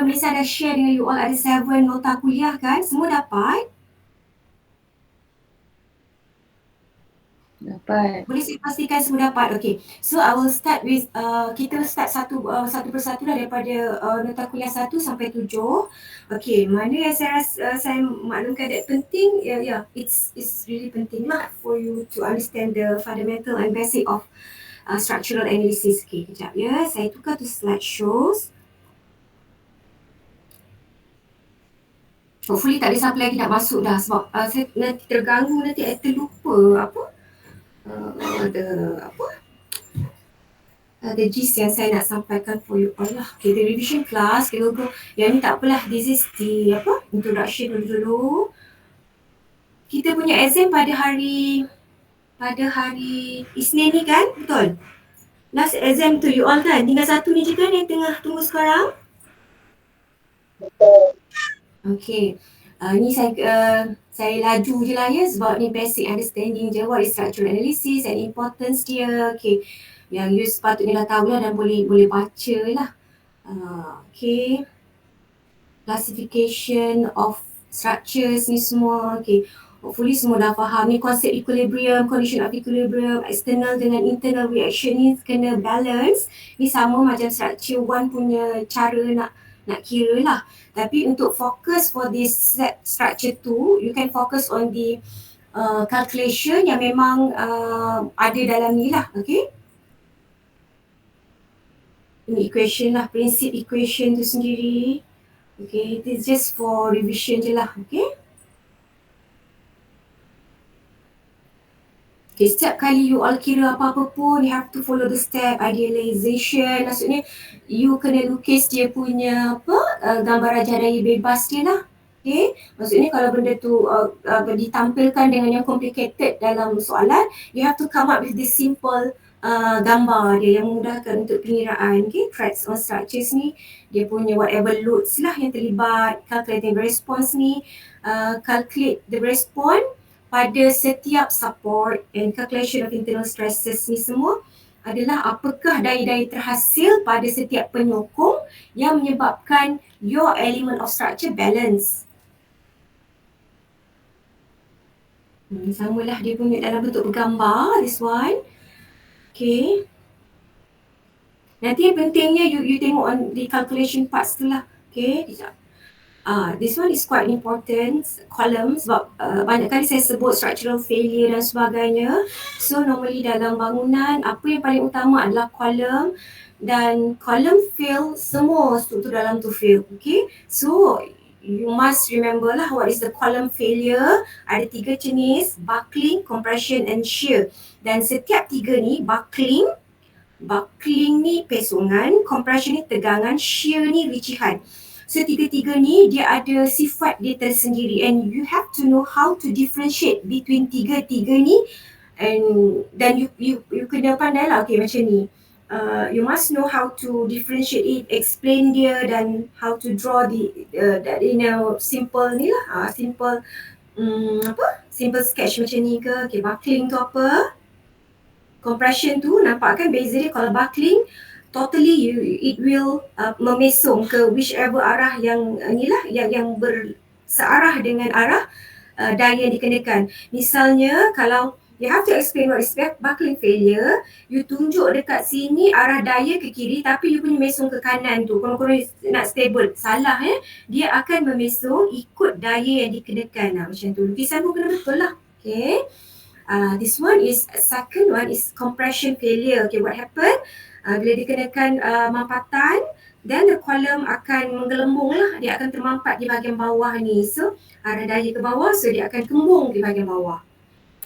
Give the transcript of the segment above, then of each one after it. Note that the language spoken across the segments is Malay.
juga Melissa dah share dengan you all ada 7 nota kuliah kan? Semua dapat? Dapat. Boleh saya pastikan semua dapat? Okay. So I will start with, kita start satu persatu lah daripada nota kuliah 1 sampai 7. Okay, mana yang saya rasa, saya maklumkan that penting, it's really penting lah for you to understand the fundamental and basic of structural analysis. Okay, kejap ya. Saya tukar to slideshows. Hopefully tak ada siapa lagi nak masuk dah sebab saya nanti terganggu, nanti saya terlupa the gist yang saya nak sampaikan for you all lah. Okay, the revision class, kita go. Yang ni tak apalah, this is the introduction dulu. Kita punya exam pada hari Isnin ni kan, betul? Last exam tu you all kan, tinggal satu ni je kan yang tengah tunggu sekarang? Betul. Okay, ni saya laju je lah ya sebab ni basic understanding je what is structural analysis and importance dia. Okay, yang you sepatutnya dah tahu lah dan boleh baca lah. Okay, classification of structures ni semua. Okay, hopefully semua dah faham ni konsep equilibrium, condition of equilibrium, external dengan internal reaction ni kena balance. Ni sama macam structure 1 punya cara nak kira lah. Tapi untuk fokus for this structure 2, you can focus on the calculation yang memang ada dalam ni lah. Okay, ini equation lah, prinsip equation tu sendiri. Okay, it is just for revision je lah. Okay, setiap kali you all kira apa-apa pun, you have to follow the step idealization. Maksudnya, you kena lukis dia punya gambar rajah daya bebas dia lah. Okay, maksudnya kalau benda tu ditampilkan dengan yang complicated dalam soalan, you have to come up with this simple gambar dia yang memudahkan untuk pengiraan. Okay, traits on structures ni, dia punya whatever loads lah yang terlibat, calculating the response ni, calculate the response pada setiap support and calculation of internal stresses ni semua adalah apakah daya-daya terhasil pada setiap penyokong yang menyebabkan your element of structure balance. Samalah dia punya dalam bentuk bergambar, this one. Okay. Nanti yang pentingnya you tengok on the calculation parts tu lah. Okay, sekejap. This one is quite important column sebab banyak kali saya sebut structural failure dan sebagainya. So normally dalam bangunan apa yang paling utama adalah column, dan column fail, semua struktur dalam tu fail. Okay, so you must remember lah what is the column failure. Ada 3 jenis, buckling, compression and shear. Dan setiap 3 ni, buckling ni pesongan, compression ni tegangan, shear ni ricihan. So tiga-tiga ni dia ada sifat dia tersendiri and you have to know how to differentiate between tiga-tiga ni, and then you kena pandai lah okay macam ni. You must know how to differentiate it, explain dia dan how to draw that in a simple ni lah, simple sketch macam ni ke. Okay, buckling tu apa? Compression tu nampak kan beza dia. Kalau buckling totally it will memesong ke whichever arah yang inilah yang bersearah dengan arah daya yang dikenakan. Misalnya kalau you have to explain what is buckling failure, you tunjuk dekat sini arah daya ke kiri tapi you punya mesong ke kanan tu, kalau nak stable, salah dia akan memesong ikut daya yang dikenakan. Macam tu, lukisan pun kena betul lah. Okay, this one is, second one is compression failure. Okay, what happen? Bila dikenakan mampatan, then the column akan menggelembung lah, dia akan termampat di bahagian bawah ni. So arah daya ke bawah, so dia akan kembung di bahagian bawah.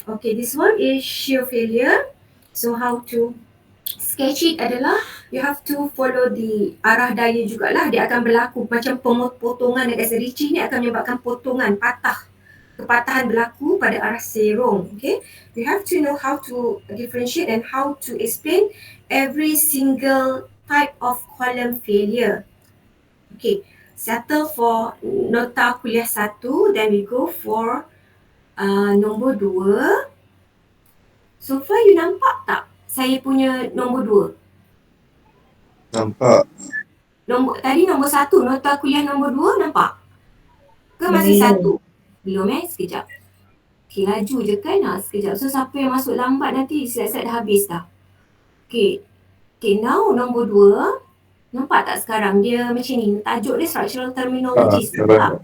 Okay, this one is shear failure. So how to sketch it adalah you have to follow the arah daya jugalah. Dia akan berlaku macam potongan dekat sericih ni akan menyebabkan potongan, kepatahan berlaku pada arah serong. Okay, you have to know how to differentiate and how to explain every single type of column failure. Okay, settle for nota kuliah 1, then we go for nombor 2. So far you nampak tak saya punya nombor 2? Nampak. Nombor 1, nota kuliah nombor 2 nampak? Ke masih Belum. 1? Belum sekejap. Okay, laju je kan? Sekejap. So, siapa yang masuk lambat nanti slide-slide dah habis dah. Okay, now nombor 2. Nampak tak sekarang dia macam ni? Tajuk dia structural terminologies. Nampak?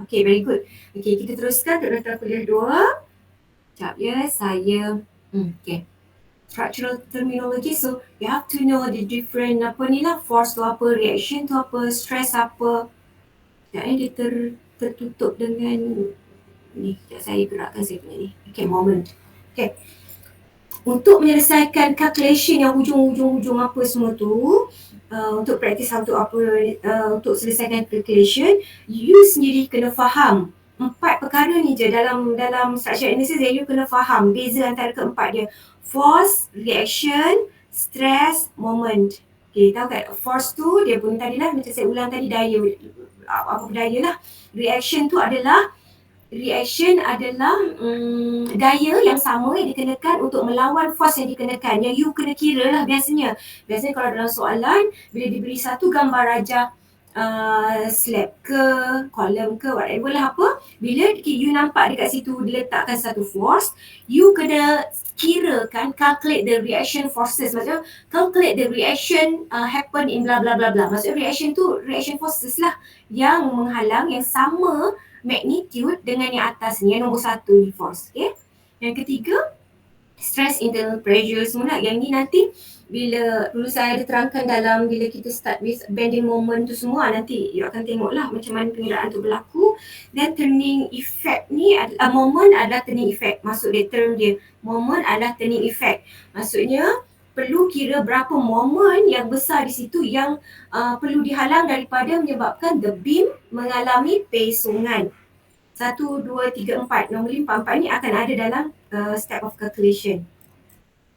Okay, very good. Okay, kita teruskan untuk nota kuliah 2. Sekejap ya, saya... Okay. Structural terminology, so you have to know the different apa ni lah, force tu apa, reaction tu apa, stress apa. Sekejap dia tertutup dengan ni. Sekejap saya gerakkan saya punya ni. Okay, moment. Okay. Untuk menyelesaikan calculation yang hujung-hujung apa semua tu, untuk praktis how to apa, untuk selesaikan calculation, you sendiri kena faham 4 perkara ni je dalam structure analysis yang you kena faham beza antara keempat dia. Force, reaction, stress, moment. Okay, tahu tak? Force tu dia pun tadi lah, macam saya ulang tadi, daya, apa daya lah. Reaction adalah daya yang sama yang dikenakan untuk melawan force yang dikenakan. Yang you kena kira lah biasanya. Biasanya kalau dalam soalan, bila diberi satu gambar rajah slab ke, kolom ke, whatever lah apa, bila you nampak dekat situ diletakkan satu force, you kena kirakan, calculate the reaction forces. Maksudnya, calculate the reaction happen in bla bla bla bla. Maksudnya reaction tu, reaction forces lah yang menghalang, yang sama magnitude dengan yang atas ni, yang nombor 1 ni force. Okay? Yang ketiga, stress, internal pressure semua. Yang ni nanti bila dulu saya ada terangkan dalam bila kita start with bending moment tu semua, nanti you akan tengok lah macam mana pengiraan tu berlaku. Dan turning effect ni, moment adalah turning effect. Maksud dia, term dia, moment adalah turning effect. Maksudnya perlu kira berapa momen yang besar di situ yang perlu dihalang daripada menyebabkan the beam mengalami pesungan. 1, 2, 3, 4. Nombor 5, 4 ni akan ada dalam step of calculation.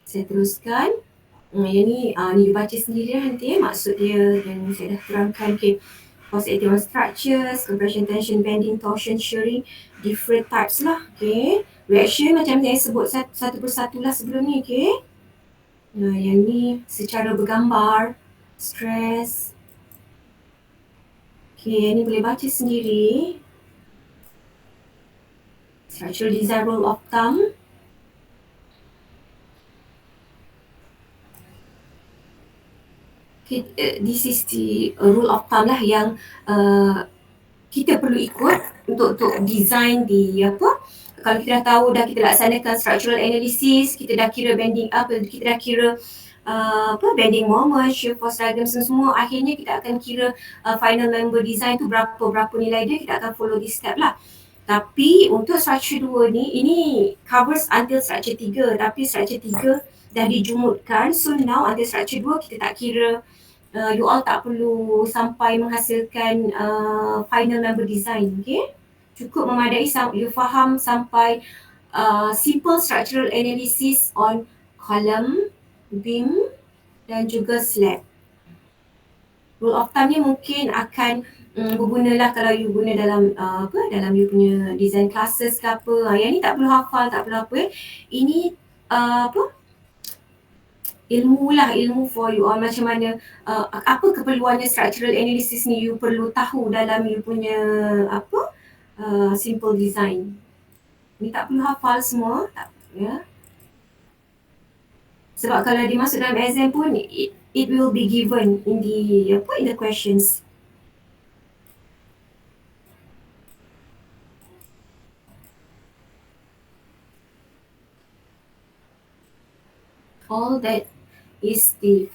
Saya teruskan. Yang ni, ni baca sendiri lah nanti maksud dia, dan saya dah terangkan. Okay. Force acting on structures, compression, tension, bending, torsion, shearing, different types lah. Okay. Reaction macam saya sebut satu persatu lah sebelum ni. Okay. Nah, yang ni secara bergambar. Stress. Okay, yang ni boleh baca sendiri. Structural design rule of thumb. Okay, this is the rule of thumb lah yang kita perlu ikut untuk design di apa. Kalau kita dah tahu, dah kita laksanakan structural analysis, kita dah kira bending apa, kita dah kira bending moment, shear force diagram semua, akhirnya kita akan kira final member design tu berapa nilai dia, kita akan follow this step lah. Tapi untuk structure 2 ni, ini covers until structure 3, tapi structure 3 dah dijumutkan, so now until structure 2 kita tak kira. You all tak perlu sampai menghasilkan final member design. Okay, cukup memadai you faham sampai simple structural analysis on column, beam dan juga slab. Rule of thumb ni mungkin akan berguna lah kalau you guna dalam dalam you punya design classes ke apa. Yang ni tak perlu hafal, tak perlu apa. Ini ilmu lah, ilmu for you all, macam mana apa keperluannya structural analysis ni, you perlu tahu dalam you punya simple design. Ni tak perlu hafal semua, tak, ya. Sebab kalau dia masuk dalam exam pun, it will be given in the questions. All that is the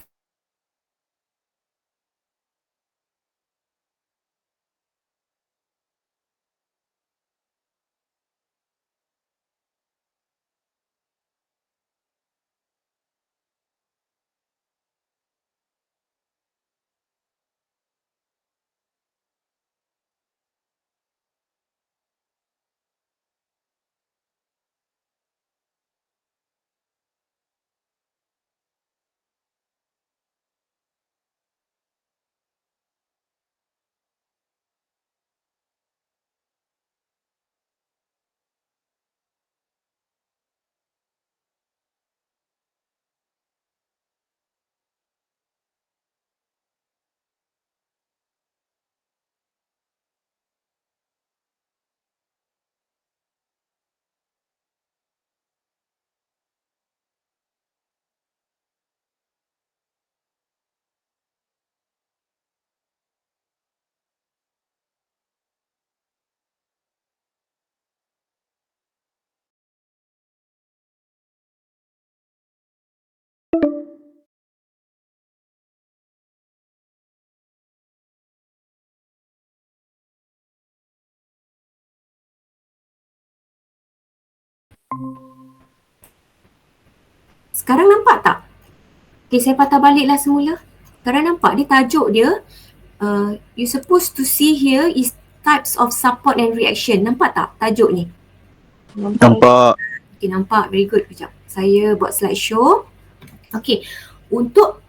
Sekarang nampak tak? Okay, saya patah baliklah semula. Sekarang nampak dia tajuk dia, you supposed to see here is types of support and reaction. Nampak tak tajuk ni? Nampak. Okay, nampak. Very good. Sekejap. Saya buat slideshow. Okay. Untuk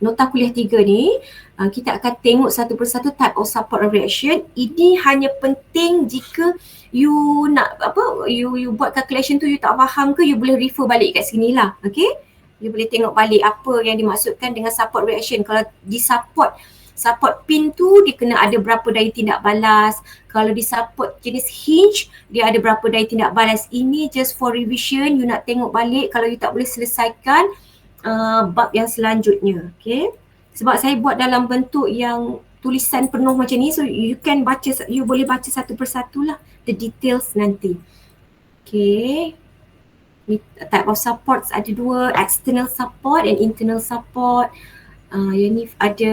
nota kuliah 3 ni, kita akan tengok satu persatu type of support and reaction. Ini hanya penting jika you nak you buat calculation tu you tak faham ke, you boleh refer balik kat sini lah. Okay. You boleh tengok balik apa yang dimaksudkan dengan support reaction. Kalau di support pin tu dia kena ada berapa daya tindak balas. Kalau di support jenis hinge dia ada berapa daya tindak balas. Ini just for revision, you nak tengok balik. Kalau you tak boleh selesaikan bab yang selanjutnya. Okay. Sebab saya buat dalam bentuk yang tulisan penuh macam ni, so you can baca, you boleh baca satu persatu lah the details nanti. Okay. Type of supports ada dua, external support and internal support. Yang ni ada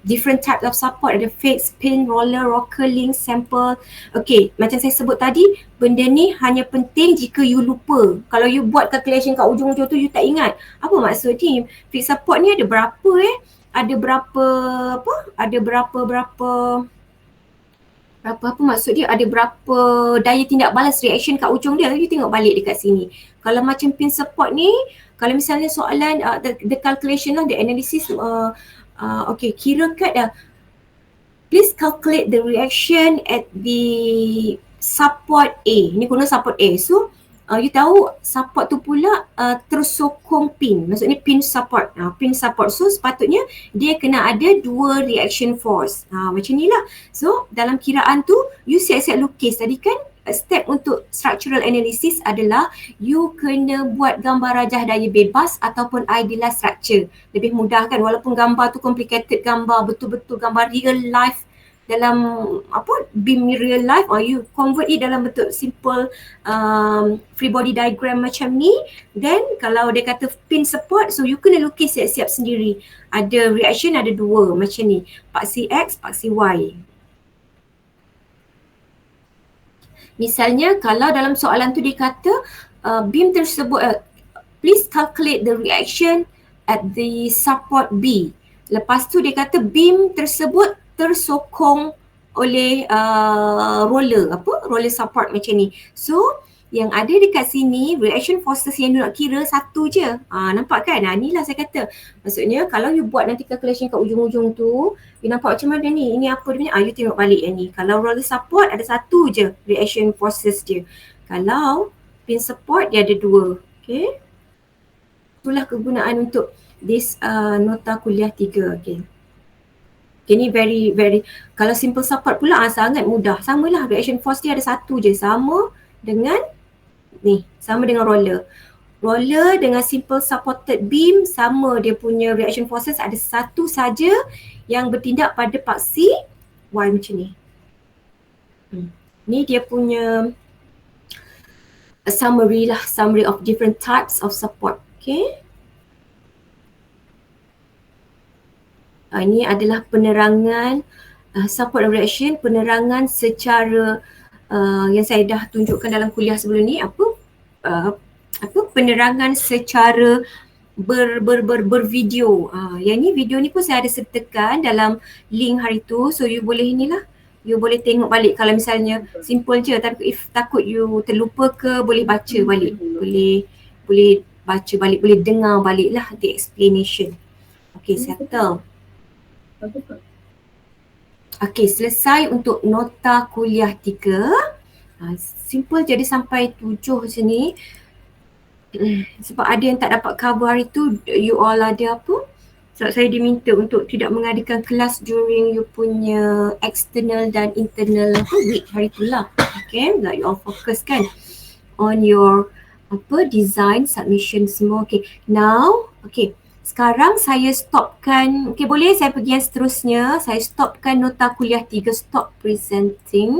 different type of support, ada fixed, pin, roller, rocker, link, sample. Okay, macam saya sebut tadi, benda ni hanya penting jika you lupa. Kalau you buat calculation kat ujung-ujung tu you tak ingat, apa maksud ni? Fixed support ni ada berapa ada berapa maksud dia, ada berapa daya tindak balas reaction kat ujung dia, you tengok balik dekat sini. Kalau macam pin support ni, kalau misalnya soalan the calculation lah, the analysis, okay, kirakan please calculate the reaction at the support A. Ni guna support A. So you tahu support tu pula tersokong pin. Maksudnya pin support. Pin support. So sepatutnya dia kena ada dua reaction force. Macam ni lah. So dalam kiraan tu you siap-siap lukis. Tadi kan step untuk structural analysis adalah you kena buat gambar rajah daya bebas ataupun idealized structure. Lebih mudah kan, walaupun gambar tu complicated gambar, betul-betul gambar real life dalam beam real life, or you convert it dalam bentuk simple free body diagram macam ni. Then kalau dia kata pin support, so you kena lukis siap-siap sendiri. Ada reaction, ada dua macam ni, paksi X, paksi Y. Misalnya kalau dalam soalan tu dia kata beam tersebut, please calculate the reaction at the support B. Lepas tu dia kata beam tersebut tersokong oleh roller support macam ni. So yang ada dekat sini reaction forces yang nak kira satu je. Nampak kan? Inilah saya kata. Maksudnya kalau you buat nanti calculation kat ujung-ujung tu, you nampak macam mana ni? Ini apa dia punya? You tengok balik yang ni. Kalau roller support ada satu je reaction forces dia. Kalau pin support dia ada dua. Okay. Itulah kegunaan untuk this nota kuliah 3. Okay. Okay, ni very, kalau simple support pula sangat mudah. Samalah reaction force dia ada satu je. Sama dengan roller. Roller dengan simple supported beam sama, dia punya reaction forces ada satu saja yang bertindak pada paksi Y macam ni. Ni dia punya summary of different types of support. Okay. Ini adalah penerangan support and reaction, penerangan secara yang saya dah tunjukkan dalam kuliah sebelum ni, penerangan secara bervideo. Yang ni video ni pun saya ada sertakan dalam link hari tu, so you boleh you boleh tengok balik. Kalau misalnya simple je, tapi if takut you terlupa ke, boleh baca balik, boleh baca balik, boleh dengar balik lah the explanation. Okay, settle. Okay, selesai untuk nota kuliah 3. Simple jadi sampai 7 sini. Sebab ada yang tak dapat cover hari tu, you all ada apa? Sebab saya diminta untuk tidak mengadakan kelas during you punya external dan internal week hari tu lah. Okay, like you all fokus kan on your design submission semua. Okay, now, okay. Sekarang saya stopkan, okay boleh saya pergi yang seterusnya. Saya stopkan nota kuliah 3, stop presenting.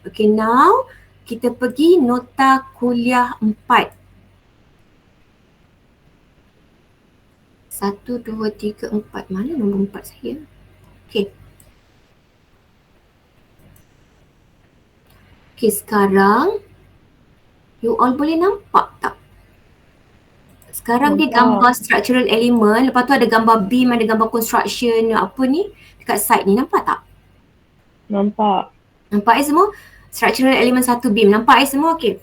Okay, now kita pergi nota kuliah 4. 1, 2, 3, 4. Mana nombor 4 saya? Okay. Okay, sekarang You all boleh nampak tak? Sekarang dia Nampak. gambar structural element, lepas tu ada gambar beam, ada gambar construction, apa ni dekat side ni, nampak tak? Nampak. Nampak semua? Structural element satu beam, nampak semua? Okay.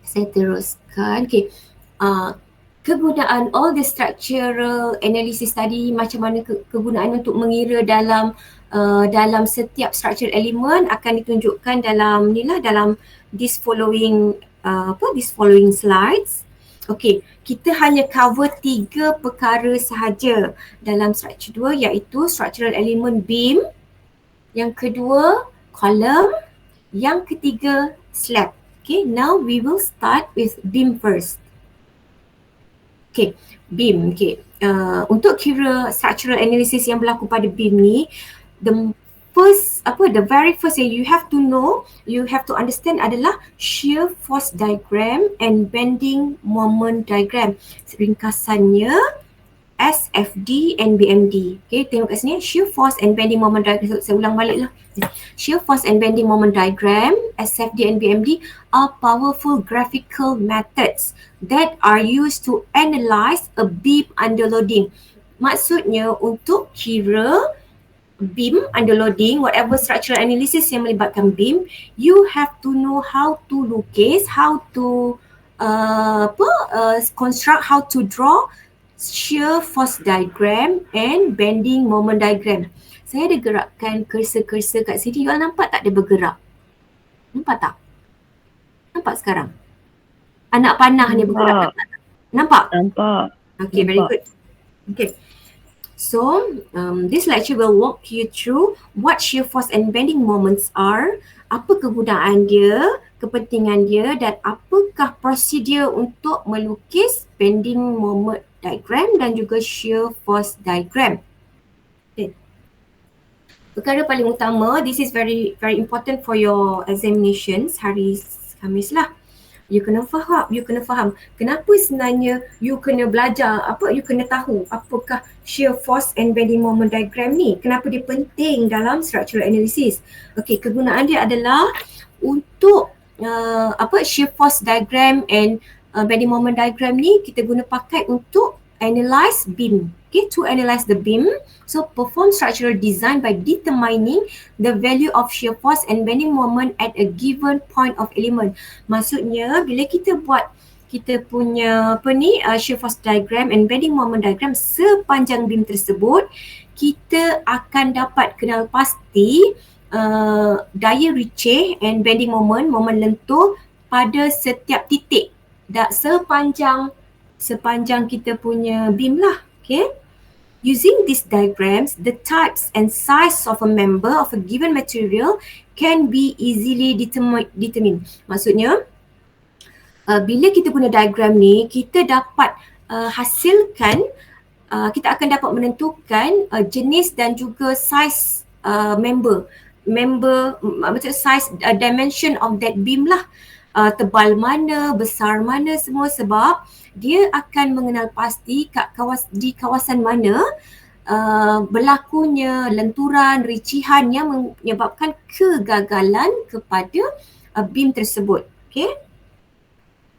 Saya teruskan. Okay. Kegunaan all the structural analysis tadi, macam mana kegunaan untuk mengira dalam dalam setiap structural element akan ditunjukkan dalam ni lah, dalam this following slides. Okay, kita hanya cover 3 perkara sahaja dalam structure 2, iaitu structural element beam, yang kedua column, yang ketiga slab. Okay, now we will start with beam first. Okay, beam. Okay, untuk kira structural analysis yang berlaku pada beam ni, the very first yang you have to know, you have to understand adalah shear force diagram and bending moment diagram. Ringkasannya SFD and BMD. Okay, tengok kat sini, shear force and bending moment diagram. Saya ulang balik lah. Shear force and bending moment diagram, SFD and BMD, are powerful graphical methods that are used to analyze a beam under loading. Maksudnya untuk kira beam under loading, whatever structural analysis yang melibatkan beam, you have to know how to lukis, how to construct, how to draw shear force diagram and bending moment diagram. Saya ada gerakkan cursor-cursor kat sini. You all nampak tak dia bergerak? Nampak tak? Nampak sekarang? Anak panah ni bergerak. Nampak? Nampak. Okay, very good. Okay. So, this lecture will walk you through what shear force and bending moments are, apa kegunaan dia, kepentingan dia, dan apakah prosedur untuk melukis bending moment diagram dan juga shear force diagram. Okay. Perkara paling utama, this is very important for your examinations hari Khamis lah. You kena faham kenapa sebenarnya you kena belajar, you kena tahu apakah shear force and bending moment diagram ni, kenapa dia penting dalam structural analysis. Okay, kegunaan dia adalah untuk shear force diagram and bending moment diagram ni kita guna pakai untuk analyze beam. Okay, to analyze the beam, so perform structural design by determining the value of shear force and bending moment at a given point of element. Maksudnya bila kita buat kita punya shear force diagram and bending moment diagram sepanjang beam tersebut, kita akan dapat kenal pasti daya receh and bending moment lentur pada setiap titik sepanjang kita punya beam lah. Okay. Using these diagrams, the types and size of a member of a given material can be easily determined. Maksudnya, bila kita guna diagram ni, kita dapat kita akan dapat menentukan jenis dan juga size member, maksudnya size dimension of that beam lah. Tebal mana, besar mana semua, sebab dia akan mengenal pasti di kawasan mana berlakunya lenturan, ricihan yang menyebabkan kegagalan kepada beam tersebut. Okay.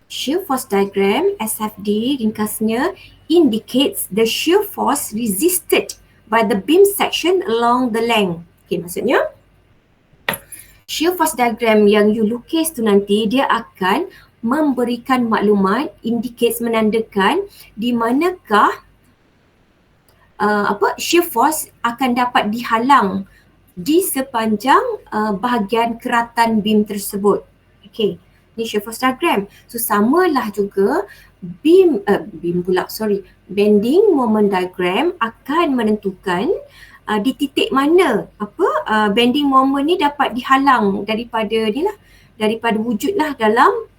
Shear force diagram, SFD ringkasnya, indicates the shear force resisted by the beam section along the length. Okay, maksudnya shear force diagram yang you lukis tu nanti dia akan memberikan maklumat, indicates, menandakan di manakah shear force akan dapat dihalang di sepanjang bahagian keratan beam tersebut. Okay, ni shear force diagram. So samalah juga bending moment diagram akan menentukan di titik mana bending moment ni dapat dihalang daripada wujudlah dalam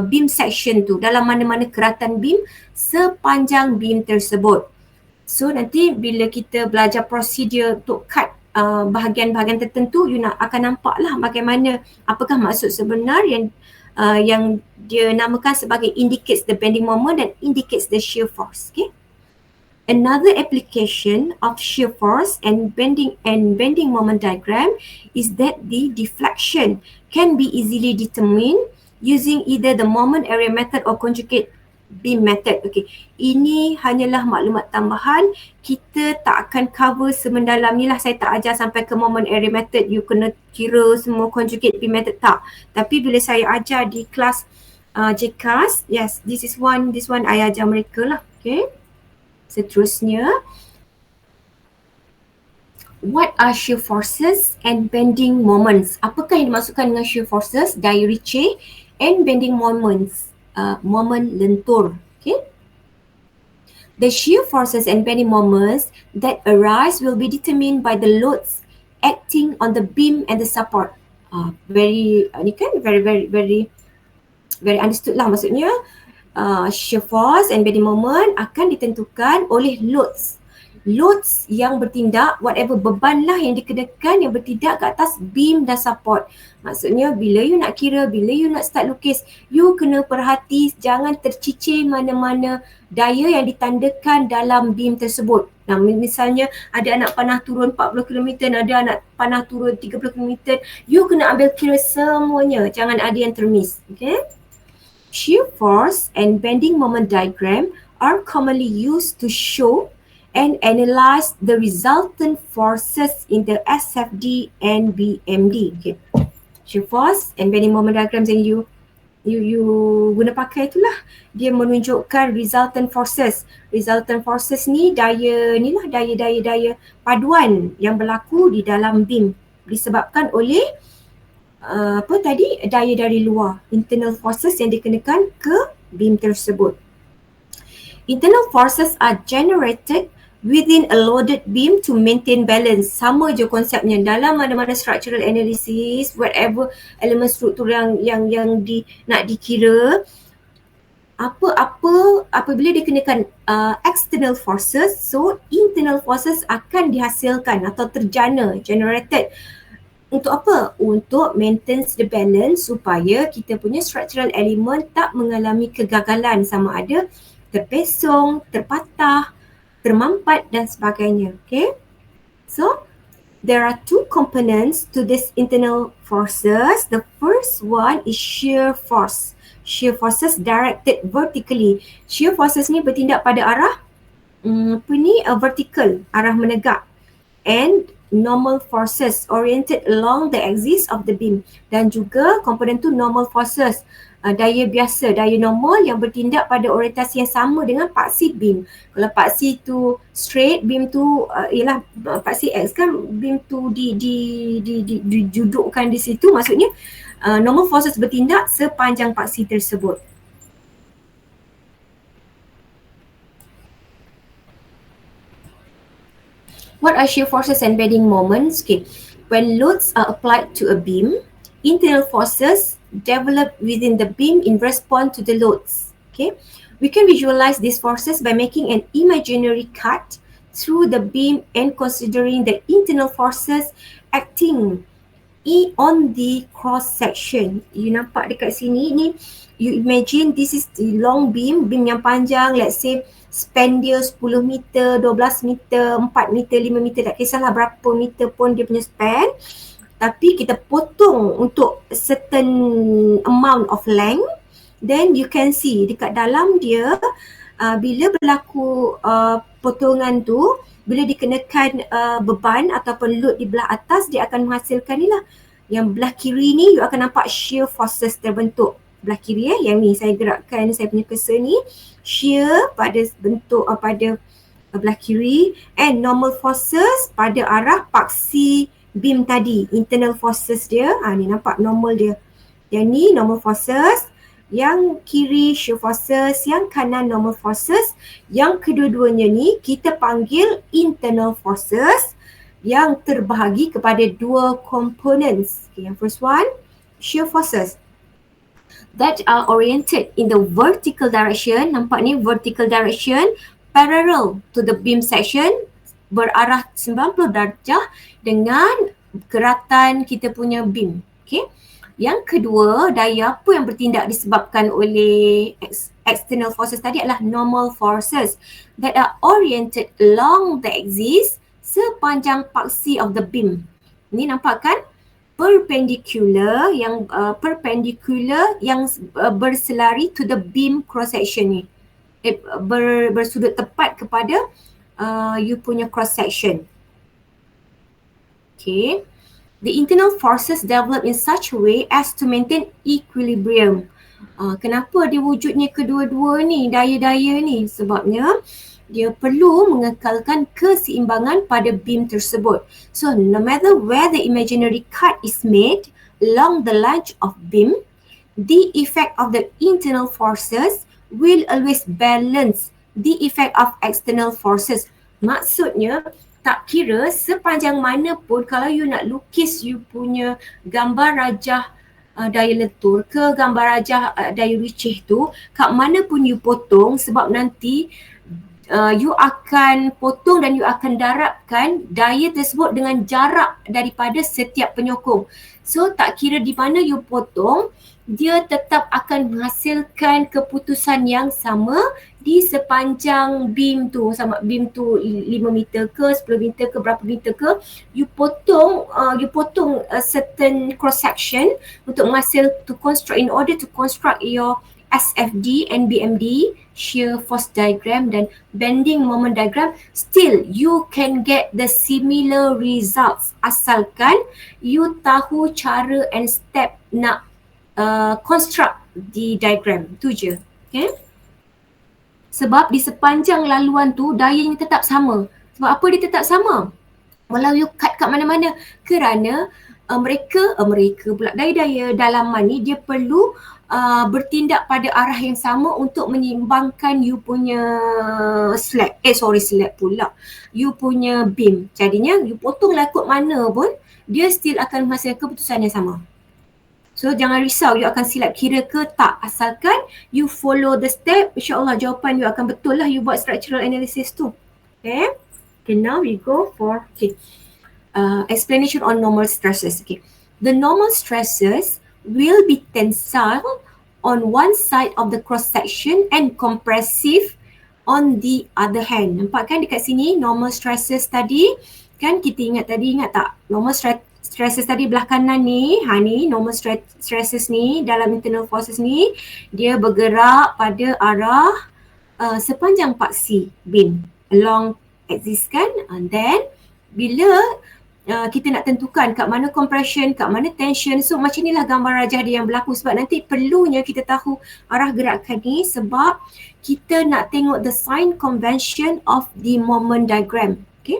beam section tu, dalam mana-mana keratan beam sepanjang beam tersebut. So nanti bila kita belajar prosedur untuk cut bahagian-bahagian tertentu, you akan nampaklah bagaimana, apakah maksud sebenar yang dia namakan sebagai indicates the bending moment dan indicates the shear force. Okay. Another application of shear force and bending moment diagram is that the deflection can be easily determined using either the moment area method or conjugate beam method. Okay, ini hanyalah maklumat tambahan. Kita tak akan cover semendalam ni lah. Saya tak ajar sampai ke moment area method. You kena kira semua conjugate beam method, tak. Tapi bila saya ajar di kelas JCAS, yes, this one I ajar mereka lah. Okay. Seterusnya, what are shear forces and bending moments? Apakah yang dimaksudkan dengan shear forces, daya Ricci, and bending moments, moment lentur. Okay. The shear forces and bending moments that arise will be determined by the loads acting on the beam and the support. Very understood lah maksudnya. Shear force and bending moment akan ditentukan oleh loads yang bertindak, whatever beban lah yang dikenakan yang bertindak ke atas beam dan support. Maksudnya bila you nak kira, bila you nak start lukis, you kena perhati jangan tercicir mana-mana daya yang ditandakan dalam beam tersebut. Nah, misalnya ada anak panah turun 40 km, ada anak panah turun 30 km, you kena ambil kira semuanya, jangan ada yang termiss. Okay? Shear force and bending moment diagram are commonly used to show and analyze the resultant forces in the SFD and BMD. Okay. Shear force and bending moment diagrams yang you guna pakai itulah, dia menunjukkan resultant forces. Resultant forces ni daya paduan yang berlaku di dalam beam disebabkan oleh daya dari luar, internal forces yang dikenakan ke beam tersebut. Internal forces are generated within a loaded beam to maintain balance. Sama je konsepnya dalam mana-mana structural analysis, whatever elemen struktur yang nak dikira, apabila dikenakan external forces, so internal forces akan dihasilkan atau generated. Untuk apa? Untuk maintain the balance supaya kita punya structural element tak mengalami kegagalan, sama ada terpesong, terpatah, termampat dan sebagainya. Okay? So, there are two components to this internal forces. The first one is shear force. Shear forces directed vertically. Shear forces ni bertindak pada arah vertical, arah menegak. And normal forces oriented along the axis of the beam. Dan juga komponen tu normal forces, daya biasa, daya normal yang bertindak pada orientasi yang sama dengan paksi beam. Kalau paksi tu straight, beam tu ialah paksi X kan, beam tu dijudukkan di situ, maksudnya normal forces bertindak sepanjang paksi tersebut. What are shear forces and bending moments? Okay. When loads are applied to a beam, internal forces develop within the beam in response to the loads. Okay. We can visualize these forces by making an imaginary cut through the beam and considering the internal forces acting on the cross section. You nampak dekat sini ni, you imagine this is the long beam yang panjang, let's say span dia 10 meter, 12 meter, 4 meter, 5 meter, tak kisahlah berapa meter pun dia punya span. Tapi kita potong untuk certain amount of length, then you can see dekat dalam dia, bila berlaku potongan tu, bila dikenakan beban ataupun load di belah atas, dia akan menghasilkan ni lah. Yang belah kiri ni, you akan nampak shear forces terbentuk. Belah kiri yang ni saya gerakkan saya punya cursor ni, shear pada bentuk pada belah kiri, and normal forces pada arah paksi beam tadi, internal forces dia. Ni nampak normal dia. Yang ni normal forces, yang kiri shear forces, yang kanan normal forces. Yang kedua-duanya ni kita panggil internal forces yang terbahagi kepada dua components. Okay, yang first one, shear forces that are oriented in the vertical direction. Nampak ni vertical direction, parallel to the beam section, berarah 90 darjah dengan geratan kita punya beam. Okay. Yang kedua, daya apa yang bertindak disebabkan oleh external forces tadi adalah normal forces that are oriented along the axis sepanjang paksi of the beam. Ni nampak kan? Perpendicular yang berselari to the beam cross section ni. Bersudut tepat kepada you punya cross section. Okay. The internal forces develop in such a way as to maintain equilibrium. Kenapa dia wujudnya kedua-dua ni, daya-daya ni? Sebabnya dia perlu mengekalkan keseimbangan pada beam tersebut. So no matter where the imaginary cut is made along the line of beam, the effect of the internal forces will always balance the effect of external forces. Maksudnya, tak kira sepanjang mana pun kalau you nak lukis you punya gambar rajah daya lentur ke gambar rajah daya ricih tu, kat mana pun you potong, sebab nanti you akan potong dan you akan darabkan daya tersebut dengan jarak daripada setiap penyokong. So tak kira di mana you potong, dia tetap akan menghasilkan keputusan yang sama di sepanjang beam tu. Sama beam tu 5 meter ke, 10 meter ke, berapa meter ke, you potong a certain cross section untuk in order to construct your SFD and BMD, shear force diagram dan bending moment diagram. Still you can get the similar results asalkan you tahu cara and step nak construct the diagram. Tu je. Okay? Sebab di sepanjang laluan tu dayanya tetap sama. Sebab apa dia tetap sama? Walau you cut kat mana-mana, kerana mereka pula daya-daya dalaman ni dia perlu bertindak pada arah yang sama untuk menyeimbangkan you punya slab pula. You punya beam. Jadinya you potonglah kot mana pun, dia still akan menghasilkan keputusan yang sama. So jangan risau you akan silap kira ke tak, asalkan you follow the step, insyaAllah jawapan you akan betul lah you buat structural analysis tu. Okay, now we go for explanation on normal stresses. Okay, the normal stresses will be tensile on one side of the cross section and compressive on the other hand. Nampak kan dekat sini normal stresses tadi kan, kita ingat tak? Normal stresses tadi belah kanan ni, ni normal stresses ni dalam internal forces ni, dia bergerak pada arah sepanjang paksi beam along axis kan, and then bila kita nak tentukan kat mana compression, kat mana tension, so macam inilah gambar rajah dia yang berlaku. Sebab nanti perlunya kita tahu arah gerakan ni sebab kita nak tengok the sign convention of the moment diagram. Okay,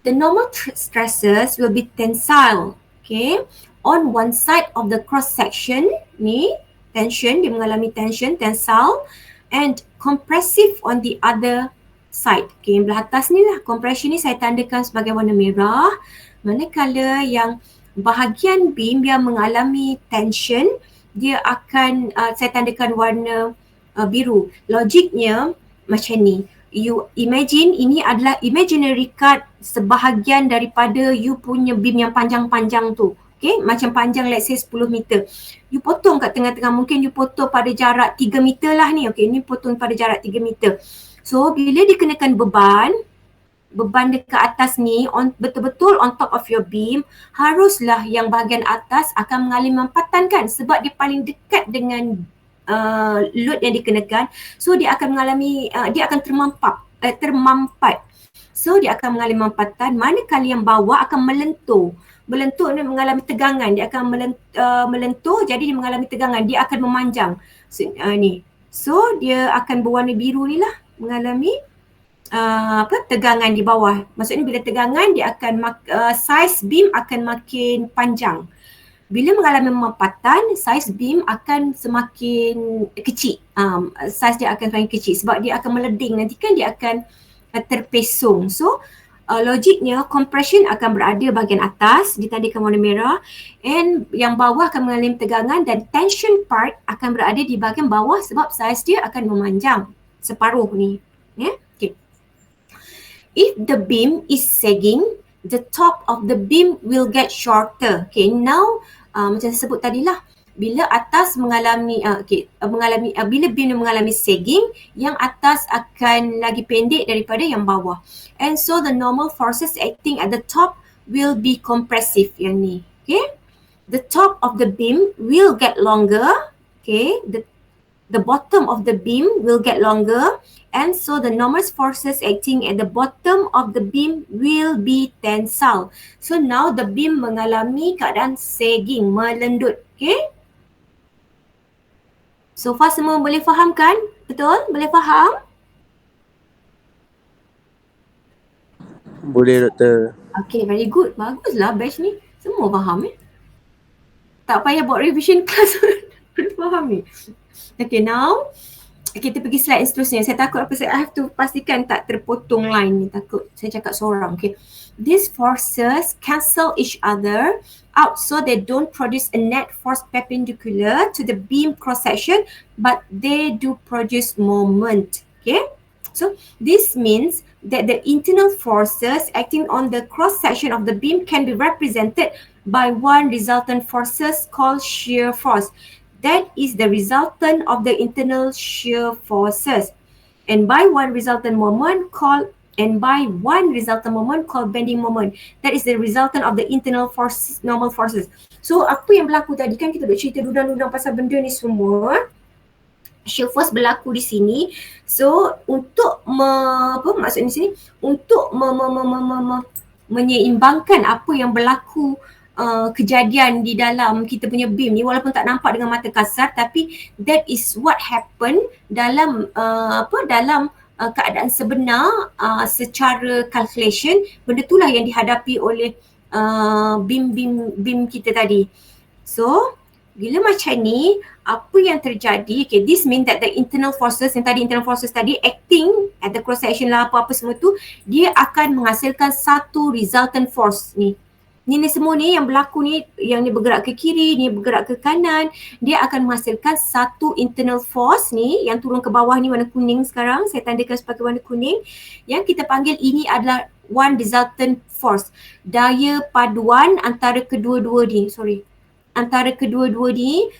the normal stresses will be tensile, okay, on one side of the cross section ni, tension, dia mengalami tension, tensile, and compressive on the other side. Okay, yang belah atas ni lah, compression ni saya tandakan sebagai warna merah, manakala yang bahagian beam yang mengalami tension, dia akan saya tandakan warna biru. Logiknya macam ni, you imagine ini adalah imaginary cut sebahagian daripada you punya beam yang panjang-panjang tu. Okay, macam panjang let's say 10 meter. You potong kat tengah-tengah, mungkin you potong pada jarak 3 meter lah ni. Okay, ni potong pada jarak 3 meter. So bila dikenakan beban dekat atas ni, betul-betul on top of your beam, haruslah yang bahagian atas akan mengalami mampatan kan, sebab dia paling dekat dengan load yang dikenakan. So dia akan mengalami, dia akan termampat. So dia akan mengalami mampatan, manakala yang bawah akan melentur. Melentur ni mengalami tegangan, dia akan melentur, jadi dia mengalami tegangan, dia akan memanjang. So dia akan berwarna biru ni lah, mengalami tegangan di bawah. Maksudnya bila tegangan dia akan size beam akan makin panjang. Bila mengalami mampatan, size beam akan semakin kecil. Size dia akan semakin kecil sebab dia akan meleding, nanti kan dia akan terpesong. So logiknya compression akan berada bahagian atas, ditandakan warna merah, and yang bawah akan mengalami tegangan, dan tension part akan berada di bahagian bawah sebab size dia akan memanjang separuh ni. Okay. If the beam is sagging, the top of the beam will get shorter. Okay, now macam saya sebut tadilah, bila atas mengalami bila beam mengalami sagging, yang atas akan lagi pendek daripada yang bawah. And so the normal forces acting at the top will be compressive yang ni. Okay? The top of the beam will get longer. Okay? The bottom of the beam will get longer, and so the normal forces acting at the bottom of the beam will be tensile. So now the beam mengalami keadaan sagging, melendut. Okay? So far semua boleh faham kan? Betul? Boleh faham? Boleh doktor. Okay, very good. Baguslah batch ni. Semua faham Tak payah buat revision class pun faham ni. Okay, now kita pergi slide yang seterusnya. Saya takut I have to pastikan tak terpotong line ni. Takut saya cakap seorang. Okay. These forces cancel each other out, so they don't produce a net force perpendicular to the beam cross section, but they do produce moment. Okay. So this means that the internal forces acting on the cross section of the beam can be represented by one resultant forces called shear force. That is the resultant of the internal shear forces, and by one resultant moment called bending moment. That is the resultant of the internal forces, normal forces. So apa yang berlaku tadi kan, kita bercerita dudang-dudang pasal benda ni semua. Shear force berlaku di sini. So untuk maksudnya sini untuk menyeimbangkan apa yang berlaku kejadian di dalam kita punya beam ni, walaupun tak nampak dengan mata kasar, tapi that is what happen dalam keadaan sebenar secara calculation. Benda itulah yang dihadapi oleh beam kita tadi. So bila macam ni, apa yang terjadi, okay, this mean that the internal forces tadi acting at the cross section lah, apa-apa semua tu, dia akan menghasilkan satu resultant force ni. Ni semua ni yang berlaku ni, yang ni bergerak ke kiri, ni bergerak ke kanan, dia akan menghasilkan satu internal force ni yang turun ke bawah ni, warna kuning sekarang, saya tandakan sebagai warna kuning, yang kita panggil ini adalah one resultant force. Daya paduan antara kedua-dua ni,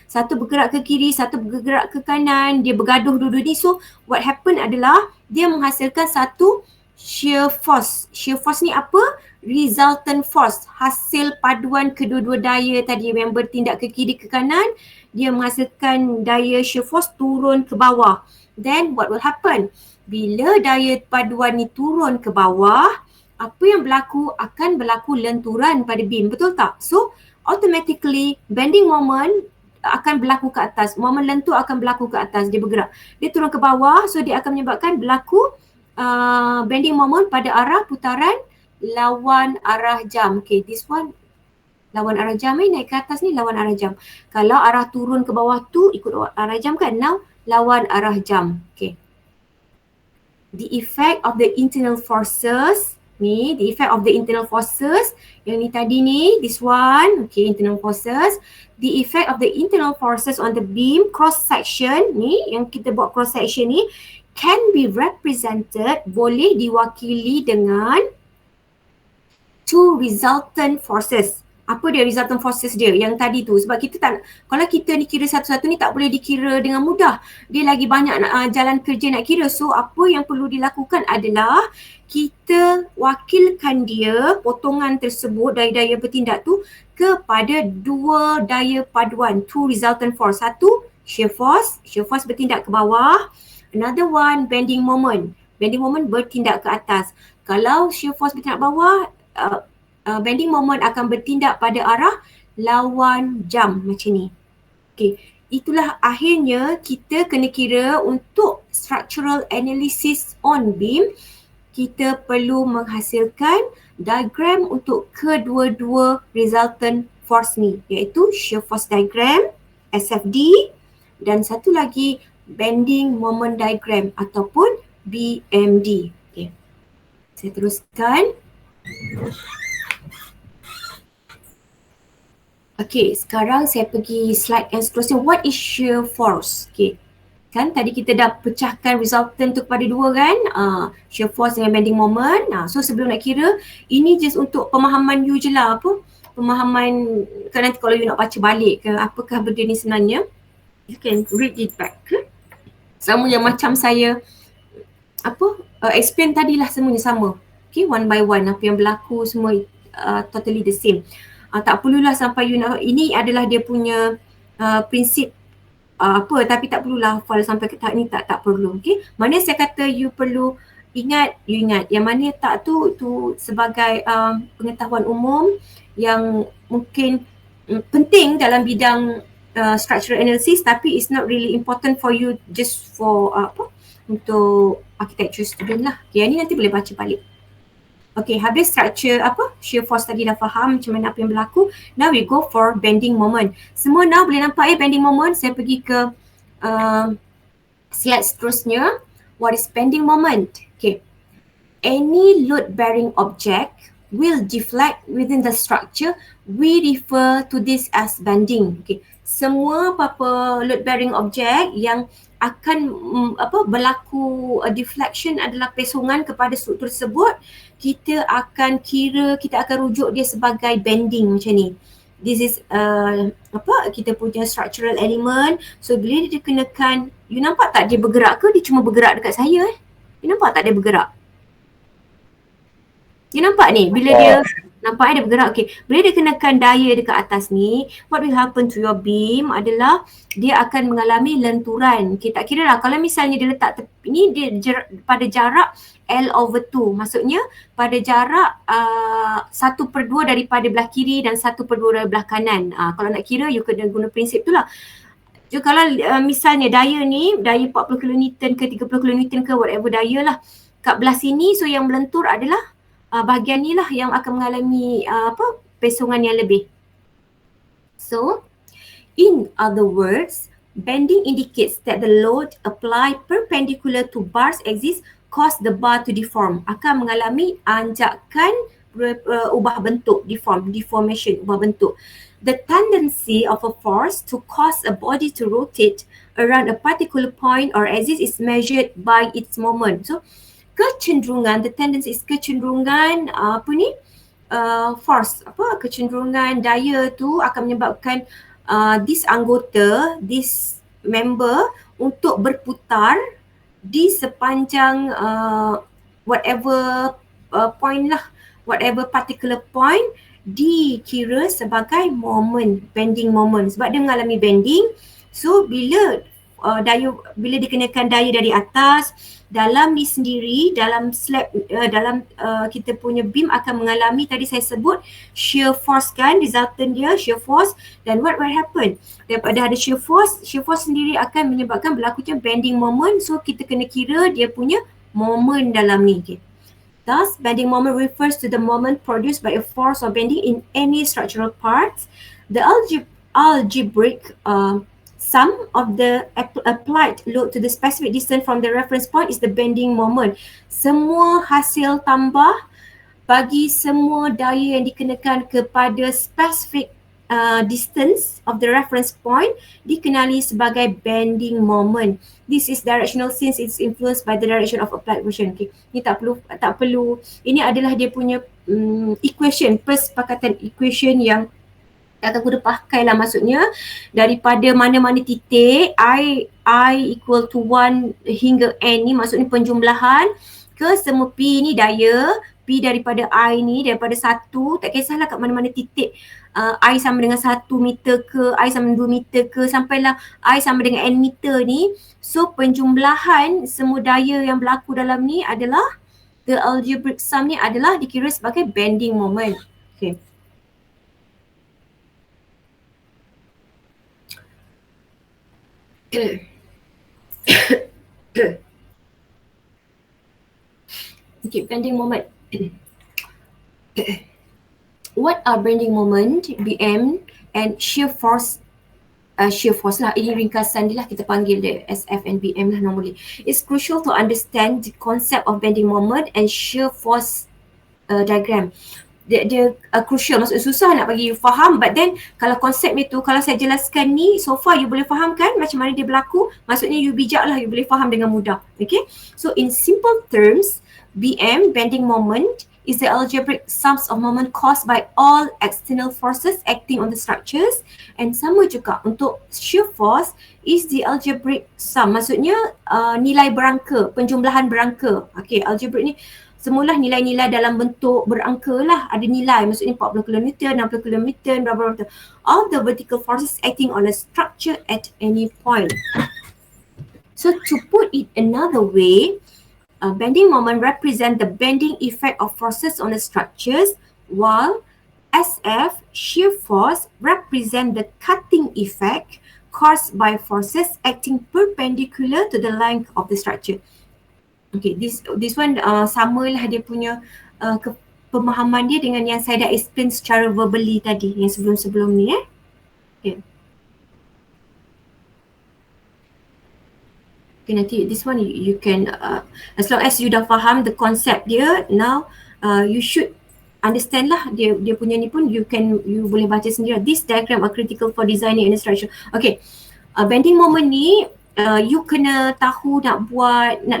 satu bergerak ke kiri, satu bergerak ke kanan, dia bergaduh dua-dua ni. So what happen adalah dia menghasilkan satu shear force. Shear force ni apa? Resultant force, hasil paduan kedua-dua daya tadi yang bertindak ke kiri ke kanan, dia menghasilkan daya shear force turun ke bawah. Then what will happen? Bila daya paduan ni turun ke bawah, apa yang berlaku? Akan berlaku lenturan pada beam, betul tak? So automatically bending moment akan berlaku ke atas, moment lentur akan berlaku ke atas, dia bergerak. Dia turun ke bawah, so dia akan menyebabkan berlaku bending moment pada arah putaran lawan arah jam. Okay, this one lawan arah jam ni, naik ke atas ni lawan arah jam. Kalau arah turun ke bawah tu ikut arah jam kan, now lawan arah jam. Okay. The effect of the internal forces ni, yang ni tadi ni, this one, okay, internal forces. The effect of the internal forces on the beam cross section ni, yang kita buat cross section ni, can be represented, boleh diwakili dengan two resultant forces. Apa dia resultant forces dia yang tadi tu? Sebab kita tak, kalau kita ni kira satu-satu ni tak boleh dikira dengan mudah. Dia lagi banyak jalan kerja nak kira. So apa yang perlu dilakukan adalah kita wakilkan dia, potongan tersebut, daya-daya bertindak tu, kepada dua daya paduan, two resultant force. Satu shear force bertindak ke bawah. Another one bending moment bertindak ke atas. Kalau shear force bertindak ke bawah, bending moment akan bertindak pada arah lawan jam macam ni. Okay, itulah akhirnya kita kena kira untuk structural analysis on beam, kita perlu menghasilkan diagram untuk kedua-dua resultant force ni, iaitu shear force diagram SFD, dan satu lagi bending moment diagram ataupun BMD. Okay, saya teruskan. Okay, sekarang saya pergi slide yang seterusnya. What is shear force? Okay, kan tadi kita dah pecahkan resultant tu kepada dua kan, shear force dengan bending moment. So sebelum nak kira, ini just untuk pemahaman you je lah, pemahaman kan nanti kalau you nak baca balik ke apakah benda ni sebenarnya, you can read it back. Sama yang macam saya explain tadilah, semuanya sama. Okay, one by one apa yang berlaku semua totally the same. Tak perlulah sampai you nak, ini adalah dia punya prinsip tapi tak perlulah hafal sampai ke tahap ni, tak perlu. Okay, mana saya kata you perlu ingat, you ingat. Yang mana tak tu sebagai pengetahuan umum yang mungkin penting dalam bidang structural analysis, tapi it's not really important for you just for untuk architecture student lah. Okay, yang ni nanti boleh baca balik. Okay, habis structure shear force tadi dah faham macam mana apa yang berlaku. Now we go for bending moment. Semua now boleh nampak bending moment. Saya pergi ke slide seterusnya. What is bending moment? Okay, any load bearing object will deflect within the structure. We refer to this as bending. Okay, semua apa load bearing object yang akan berlaku deflection adalah pesongan kepada struktur tersebut, kita akan rujuk dia sebagai bending macam ni. This is kita punya structural element. So bila dia dikenakan, you nampak tak dia bergerak ke? Dia cuma bergerak dekat saya You nampak tak dia bergerak? You nampak ni bila dia nampak dia bergerak. Okay, bila dia kenakan daya dekat atas ni, what will happen to your beam adalah dia akan mengalami lenturan. Okay, tak kira lah kalau misalnya dia letak ni dia pada jarak L/2, maksudnya pada jarak 1/2 daripada belah kiri dan 1/2 dari belah kanan. Kalau nak kira you kena guna prinsip tu lah. So kalau misalnya daya ni, daya 40 kN ke 30 kN ke whatever daya lah kat belah sini, so yang melentur adalah bahagian ni lah yang akan mengalami pesongan yang lebih. So, in other words, bending indicates that the load applied perpendicular to bars axis cause the bar to deform. Akan mengalami anjakan ubah bentuk, deformation, ubah bentuk. The tendency of a force to cause a body to rotate around a particular point or axis is measured by its moment. So, kecenderungan, the tendency is kecenderungan force, kecenderungan daya tu akan menyebabkan this anggota, this member untuk berputar di sepanjang whatever point lah, whatever particular point dikira sebagai moment, bending moment. Sebab dia mengalami bending, so bila dikenakan daya dari atas, dalam ni sendiri, dalam slab, dalam kita punya beam akan mengalami, tadi saya sebut shear force kan, resultant dia shear force, dan what will happen? Daripada ada shear force sendiri akan menyebabkan berlakunya bending moment, so kita kena kira dia punya moment dalam ni. Okay. Thus, bending moment refers to the moment produced by a force or bending in any structural parts. The algebraic sum of the applied load to the specific distance from the reference point is the bending moment. Semua hasil tambah bagi semua daya yang dikenakan kepada specific distance of the reference point dikenali sebagai bending moment. This is directional since it's influenced by the direction of applied motion. Okay. Ini tak perlu. Ini adalah dia punya equation, persepakatan equation yang akan guna pakai lah, maksudnya daripada mana-mana titik I equal to 1 hingga N ni, maksudnya penjumlahan ke semua P ni daya, P daripada I ni daripada 1, tak kisahlah kat mana-mana titik, I sama dengan 1 meter ke, I sama dengan 2 meter ke, sampailah I sama dengan N meter ni. So penjumlahan semua daya yang berlaku dalam ni adalah, the algebraic sum ni adalah dikira sebagai bending moment. Okay. Okay, bending moment. What are bending moment, BM, and shear force? Shear force lah, ini ringkasan dia lah, kita panggil dia SF and BM lah normally. It's crucial to understand the concept of bending moment and shear force diagram. Dia crucial, maksudnya susah nak bagi you faham, but then kalau konsep itu, kalau saya jelaskan ni, so far you boleh faham kan macam mana dia berlaku, maksudnya you bijak lah, you boleh faham dengan mudah. Okay, so in simple terms, BM, bending moment, is the algebraic sums of moment caused by all external forces acting on the structures. And sama juga untuk shear force is the algebraic sum. Maksudnya nilai berangka, penjumlahan berangka. Okay, algebraic ni semula nilai-nilai dalam bentuk berangka lah. Ada nilai, maksudnya 40 kN, 60 kN, berapa of the vertical forces acting on a structure at any point. So to put it another way, bending moment represent the bending effect of forces on the structures, while SF, shear force, represent the cutting effect caused by forces acting perpendicular to the length of the structure. Okay, this one samalah dia punya pemahaman dia dengan yang saya dah explain secara verbally tadi, yang sebelum-sebelum ni Okay. Okay, nanti this one you can as long as you dah faham the concept dia, now you should understand lah dia punya ni pun you boleh baca sendiri. This diagram are critical for designing any structure. Okay, bending moment ni you kena tahu nak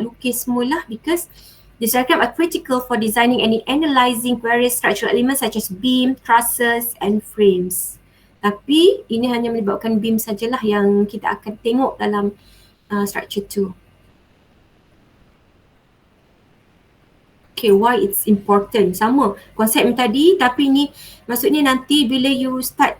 lukis semua lah, because this diagram are critical for designing and analyzing various structural elements such as beam, trusses and frames. Tapi ini hanya melibatkan beam sajalah yang kita akan tengok dalam structure 2. Okay, why it's important? Sama konsep yang tadi, tapi ni maksudnya nanti bila you start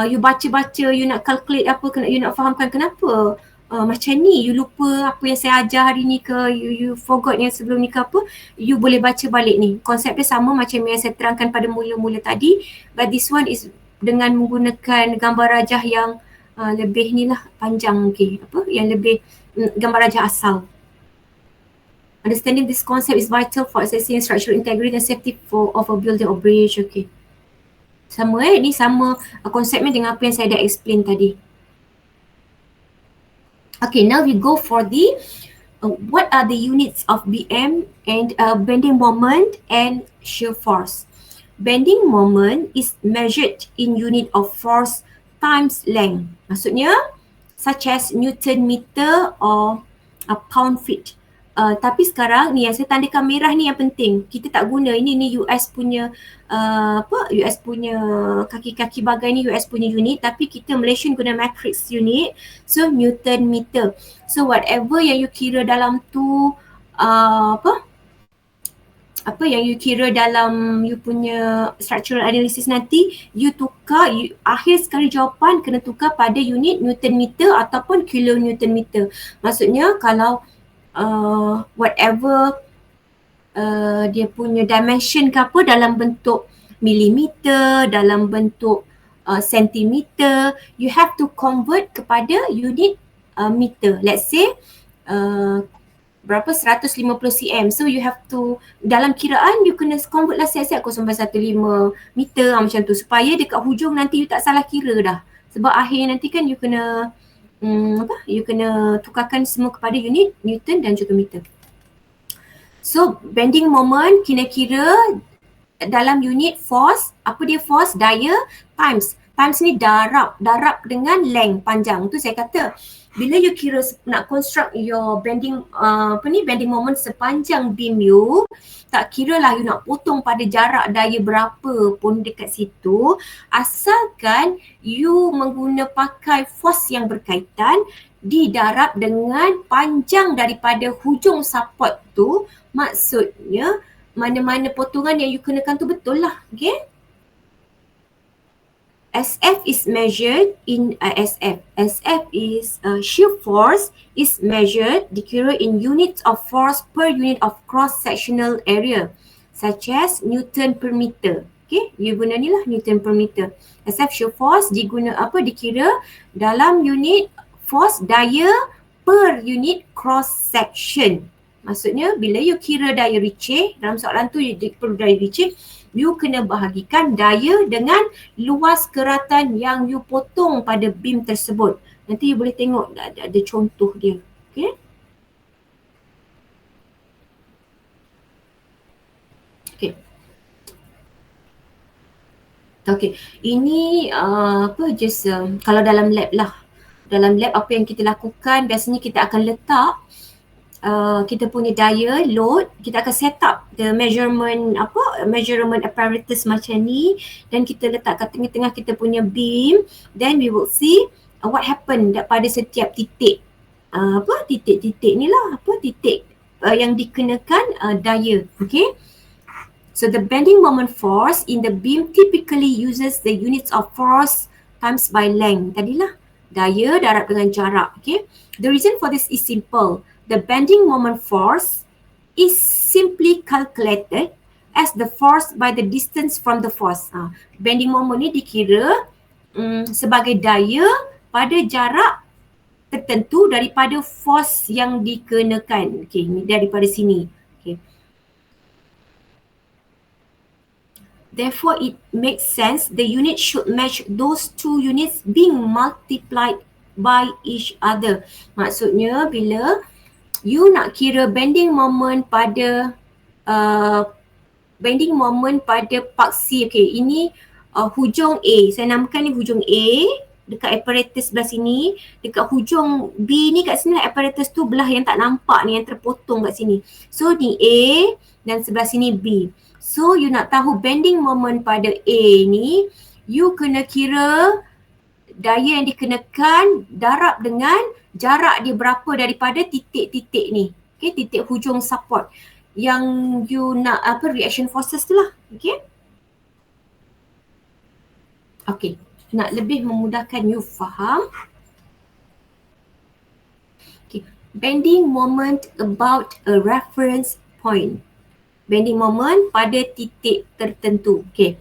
you baca-baca, you nak calculate apa, you nak fahamkan kenapa macam ni, you lupa apa yang saya ajar hari ni ke, you forgot yang sebelum ni ke apa, you boleh baca balik ni. Konsep dia sama macam yang saya terangkan pada mula-mula tadi, but this one is dengan menggunakan gambar rajah yang lebih ni lah panjang, okay, yang lebih gambar rajah asal. Understanding this concept is vital for assessing structural integrity and safety of a building or bridge. Okay, sama ni sama konsepnya dengan apa yang saya dah explain tadi. Okay, now we go for the what are the units of BM and bending moment and shear force. Bending moment is measured in unit of force times length. Maksudnya such as Newton meter or pound feet. Tapi sekarang ni yang saya tandakan merah ni yang penting. Kita tak guna ini US punya US punya kaki-kaki bagai ni US punya unit, tapi kita Malaysian guna matrix unit. So Newton meter. So whatever yang you kira dalam tu apa yang you kira dalam you punya structural analysis nanti, you tukar, akhir sekali jawapan kena tukar pada unit Newton meter ataupun kilonewton meter. Maksudnya kalau whatever dia punya dimension ke apa dalam bentuk milimeter, dalam bentuk sentimeter, you have to convert kepada unit meter. Let's say berapa 150 cm. So you have to, dalam kiraan you kena convert lah siap-siap 0.15 meter macam tu, supaya dekat hujung nanti you tak salah kira dah. Sebab akhir nanti kan you kena you kena tukarkan semua kepada unit Newton dan juga meter. So bending moment kena kira dalam unit force. Apa dia force? Daya times. Times ni darab dengan length panjang. Tu saya kata bila you kira nak construct your bending bending moment sepanjang beam you, tak kira lah you nak potong pada jarak daya berapa pun dekat situ, asalkan you pakai force yang berkaitan didarab dengan panjang daripada hujung support tu, maksudnya mana-mana potongan yang you kenakan tu betul lah. Okay? SF is measured in SF is shear force is measured, dikira in units of force per unit of cross-sectional area, such as Newton per meter. Okay, you guna ni lah Newton per meter. SF shear force dikira dalam unit force daya per unit cross-section. Maksudnya bila you kira daya Ricci, dalam soalan tu you perlu daya Ricci, you kena bahagikan daya dengan luas keratan yang you potong pada beam tersebut. Nanti you boleh tengok ada contoh dia. Okay. Okay. Okay. Ini kalau dalam lab lah. Dalam lab apa yang kita lakukan, biasanya kita akan letak kita punya daya load, kita akan set up the measurement apparatus macam ni, dan kita letak kat tengah-tengah kita punya beam, then we will see what happened pada setiap titik titik-titik ni lah, titik yang dikenakan daya. Okay, so the bending moment force in the beam typically uses the units of force times by length. Tadilah daya darab dengan jarak. Okay, the reason for this is simple. The bending moment force is simply calculated as the force by the distance from the force. Bending moment ni dikira sebagai daya pada jarak tertentu daripada force yang dikenakan. Okay, ni daripada sini. Okay. Therefore, it makes sense the unit should match those two units being multiplied by each other. Maksudnya bila you nak kira bending moment pada part C. Okay, ini hujung A. Saya namakan ni hujung A dekat apparatus sebelah sini. Dekat hujung B ni kat sini apparatus tu belah yang tak nampak ni, yang terpotong kat sini. So ni A dan sebelah sini B. So you nak tahu bending moment pada A ni, you kena kira daya yang dikenakan darab dengan jarak dia berapa daripada titik-titik ni. Okay, titik hujung support yang you nak reaction forces tu lah. Okay. Okay, nak lebih memudahkan you faham. Okay, bending moment about a reference point. Bending moment pada titik tertentu. Okay,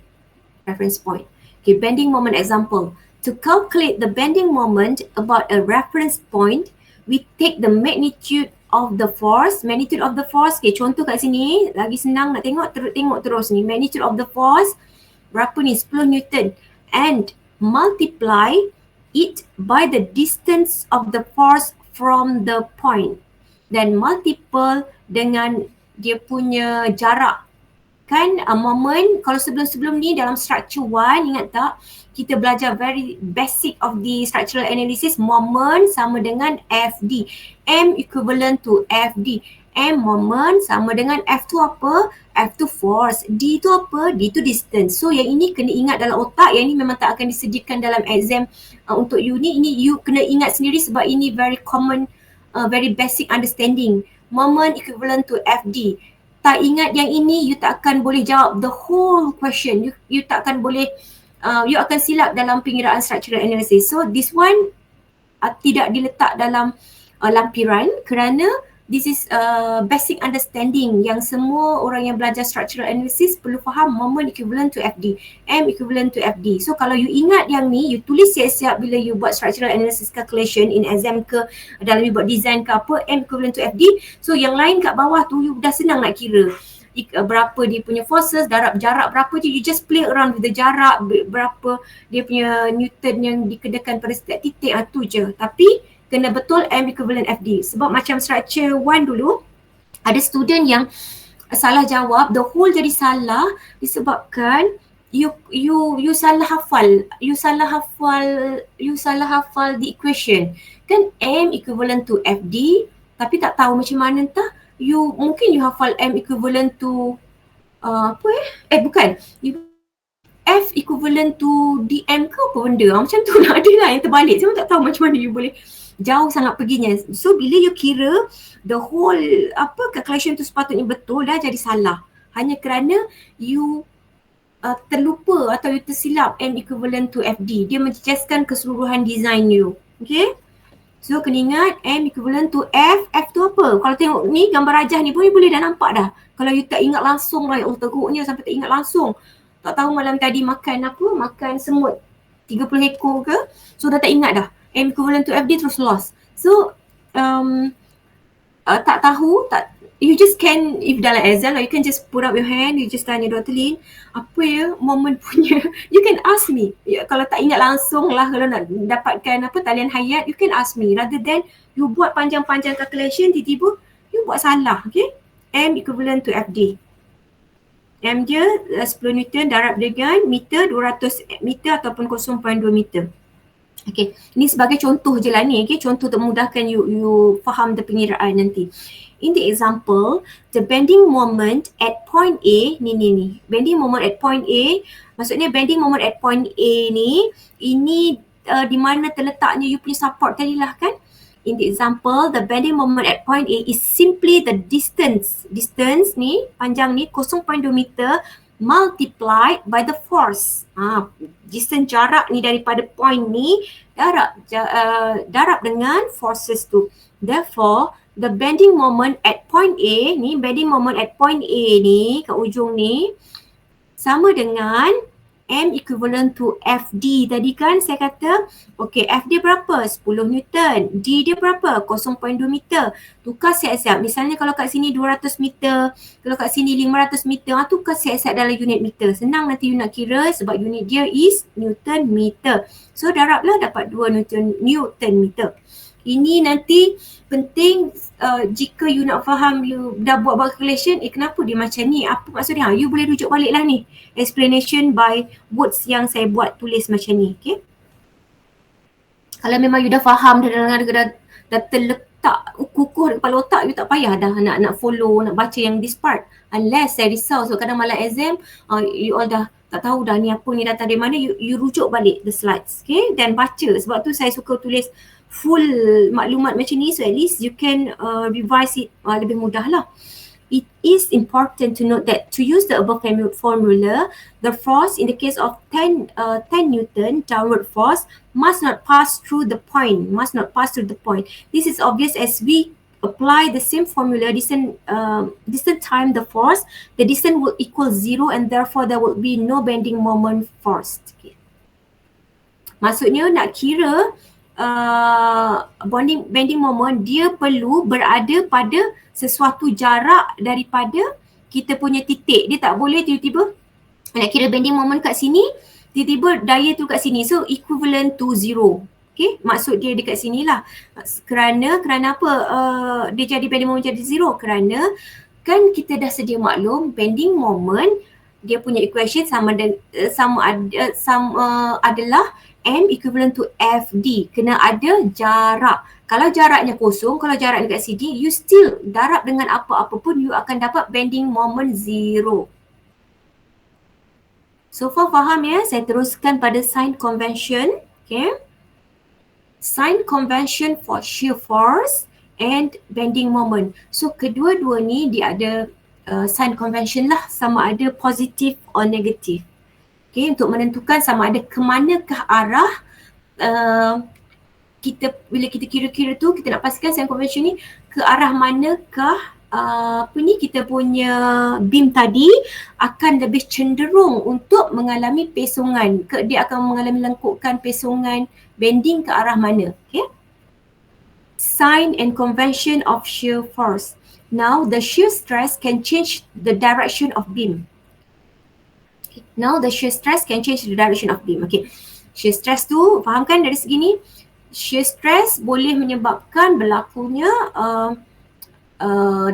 reference point. Okay, bending moment example. To calculate the bending moment about a reference point, we take the magnitude of the force. Magnitude of the force, okay, contoh kat sini, lagi senang nak tengok, tengok terus ni. Magnitude of the force, berapa ni? 10 Newton. And multiply it by the distance of the force from the point. Dan multiple dengan dia punya jarak. Kan moment, kalau sebelum-sebelum ni dalam structure 1, ingat tak? Kita belajar very basic of the structural analysis. Moment sama dengan FD. M equivalent to FD. M moment sama dengan F tu apa? F tu force. D tu apa? D tu distance. So yang ini kena ingat dalam otak. Yang ini memang tak akan disediakan dalam exam untuk you ni. Ini you kena ingat sendiri sebab ini very common, very basic understanding. Moment equivalent to FD. Tak ingat yang ini, you tak akan boleh jawab the whole question. You tak akan boleh, you akan silap dalam pengiraan structural analysis. So this one tidak diletak dalam lampiran kerana this is basic understanding yang semua orang yang belajar structural analysis perlu faham. Moment equivalent to FD, M equivalent to FD. So kalau you ingat yang ni, you tulis siap-siap bila you buat structural analysis calculation in exam ke, dalam you buat design ke apa, M equivalent to FD. So yang lain kat bawah tu you dah senang nak kira. Berapa dia punya forces, darab jarak berapa je, you just play around with the jarak, berapa dia punya Newton yang dikenakan pada setiap titik, tu je. Tapi kena betul M equivalent FD. Sebab macam structure 1 dulu, ada student yang salah jawab, the whole jadi salah disebabkan you salah hafal. You salah hafal the equation. Kan M equivalent to FD, tapi tak tahu macam mana entah. Mungkin you hafal M equivalent to bukan. F equivalent to DM ke apa benda. Macam tu nak ada lah yang terbalik. Saya tak tahu macam mana you boleh jauh sangat perginya. So bila you kira the whole calculation tu sepatutnya betul, dah jadi salah. Hanya kerana you terlupa atau you tersilap M equivalent to FD. Dia menjejaskan keseluruhan design you. Okay? So kena ingat M equivalent to F. F tu apa? Kalau tengok ni gambar rajah ni pun you boleh dah nampak dah. Kalau you tak ingat langsung lah, teruknya sampai tak ingat langsung. Tak tahu malam tadi makan apa? Makan semut 30 ekor ke? So dah tak ingat dah. M equivalent to FD terus lost. So tak tahu, you just can, if dalam exam lah, you can just put up your hand, you just tanya Dr. Lin, apa ya moment punya, you can ask me. Kalau tak ingat langsung lah, kalau nak dapatkan talian hayat, you can ask me. Rather than you buat panjang-panjang calculation, tiba-tiba you buat salah. Okay? M equivalent to FD. M dia 10 Newton darab dengan meter 200 meter ataupun 0.2 meter. Okay, ini sebagai contoh je lah ni, okay, contoh untuk memudahkan you faham the pengiraan nanti. In the example, the bending moment at point A, ni, bending moment at point A, maksudnya bending moment at point A ni, ini di mana terletaknya you punya support tadi lah kan. In the example, the bending moment at point A is simply the distance ni, panjang ni 0.2 meter multiplied by the force. Distance jarak ni daripada point ni darab dengan forces tu. Therefore, the bending moment at point A ni, bending moment at point A ni kat ujung ni sama dengan M equivalent to FD tadi kan saya kata. Okay, F dia berapa? 10 Newton. D dia berapa? 0.2 meter. Tukar siap-siap. Misalnya kalau kat sini 200 meter, kalau kat sini 500 meter, tukar siap-siap dalam unit meter. Senang nanti you nak kira sebab unit dia is Newton meter. So darablah dapat 2 Newton meter. Ini nanti penting jika you nak faham, you dah buat calculation, kenapa dia macam ni? Apa maksudnya? You boleh rujuk balik lah ni. Explanation by words yang saya buat tulis macam ni. Okay? Kalau memang you dah faham, dah terletak kukuh di kepala otak, you tak payah dah nak follow, nak baca yang this part. Unless saya risau, so kadang malam exam, you all dah tak tahu dah ni apa ni datang dari mana, you rujuk balik the slides. Okay? Dan baca. Sebab tu saya suka tulis full maklumat macam ni, so at least you can revise it lebih mudah lah. It is important to note that to use the above formula, the force in the case of 10 Newton downward force must not pass through the point. This is obvious as we apply the same formula, distance time the force, the distance will equal 0 and therefore there will be no bending moment force. Okay. Maksudnya nak kira bending moment, dia perlu berada pada sesuatu jarak daripada kita punya titik. Dia tak boleh tiba-tiba nak kira bending moment kat sini, tiba-tiba daya tu kat sini. So equivalent to 0. Okay, maksud dia dekat sini lah. Kerana apa dia jadi bending moment jadi 0? Kerana kan kita dah sedia maklum bending moment dia punya equation sama adalah M equivalent to FD. Kena ada jarak. Kalau jaraknya kosong, kalau jarak dekat sini, you still darab dengan apa-apa pun, you akan dapat bending moment 0. So far faham ya? Saya teruskan pada sign convention. Okay. Sign convention for shear force and bending moment. So kedua-dua ni dia ada sign convention lah, sama ada positif or negatif. Okay, untuk menentukan sama ada ke manakah arah bila kita kira-kira tu, kita nak pastikan sign convention ni ke arah manakah kita punya beam tadi akan lebih cenderung untuk mengalami pesongan. Dia akan mengalami lengkukan pesongan bending ke arah mana. Okay. Sign and convention of shear force. Now the shear stress can change the direction of beam. Now the shear stress can change the direction of beam. Okay, shear stress tu fahamkan dari segi ni, shear stress boleh menyebabkan berlakunya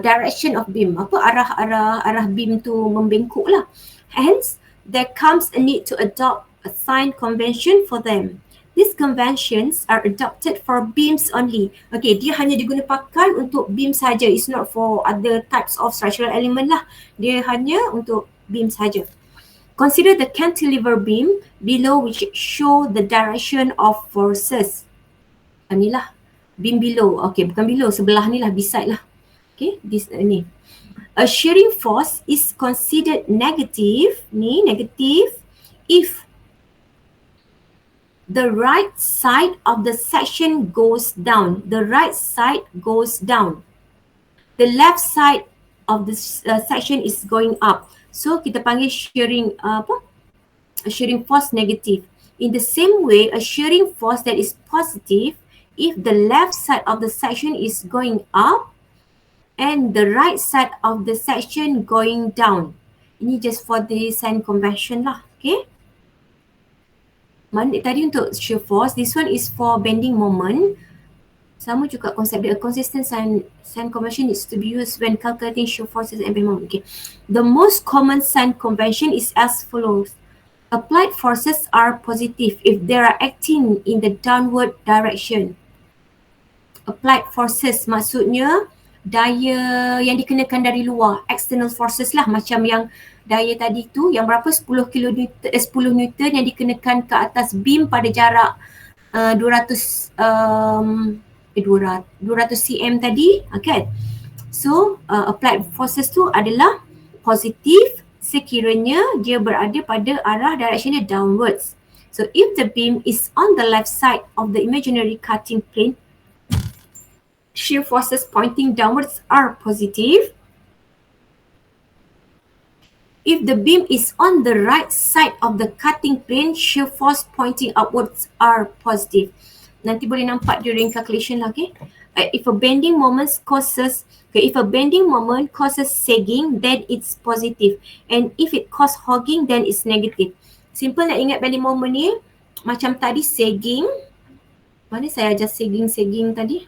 direction of beam, arah beam tu membengkok lah. Hence there comes a need to adopt a sign convention for them. These conventions are adopted for beams only. Okay, dia hanya diguna pakai untuk beam saja. It's not for other types of structural element lah. Dia hanya untuk beam saja. Consider the cantilever beam below which show the direction of forces. Inilah beam below. Okay, bukan below, sebelah ni lah, beside lah. Okay, ni. A shearing force is considered negative if the right side of the section goes down. The right side goes down. The left side of the section is going up. So kita panggil shearing shearing force negative. In the same way, a shearing force that is positive if the left side of the section is going up and the right side of the section going down. Ini just for the sign convention lah. Okay. Tadi untuk shear force, this one is for bending moment. Sama juga konsep dia, a consistent sign convention is to be used when calculating shear forces and bending moment. Okay. The most common sign convention is as follows. Applied forces are positive if they are acting in the downward direction. Applied forces maksudnya daya yang dikenakan dari luar, external forces lah, macam yang daya tadi tu yang berapa 10 Newton yang dikenakan ke atas beam pada jarak 200 cm tadi, okay. So applied forces tu adalah positif sekiranya dia berada pada arah directionnya downwards. So if the beam is on the left side of the imaginary cutting plane, shear forces pointing downwards are positive. If the beam is on the right side of the cutting plane, shear force pointing upwards are positive. Nanti boleh nampak during calculation lah, okay? If a bending moment causes sagging, then it's positive. And if it causes hogging, then it's negative. Simple nak ingat bending moment ni, macam tadi sagging. Mana saya ajar sagging tadi?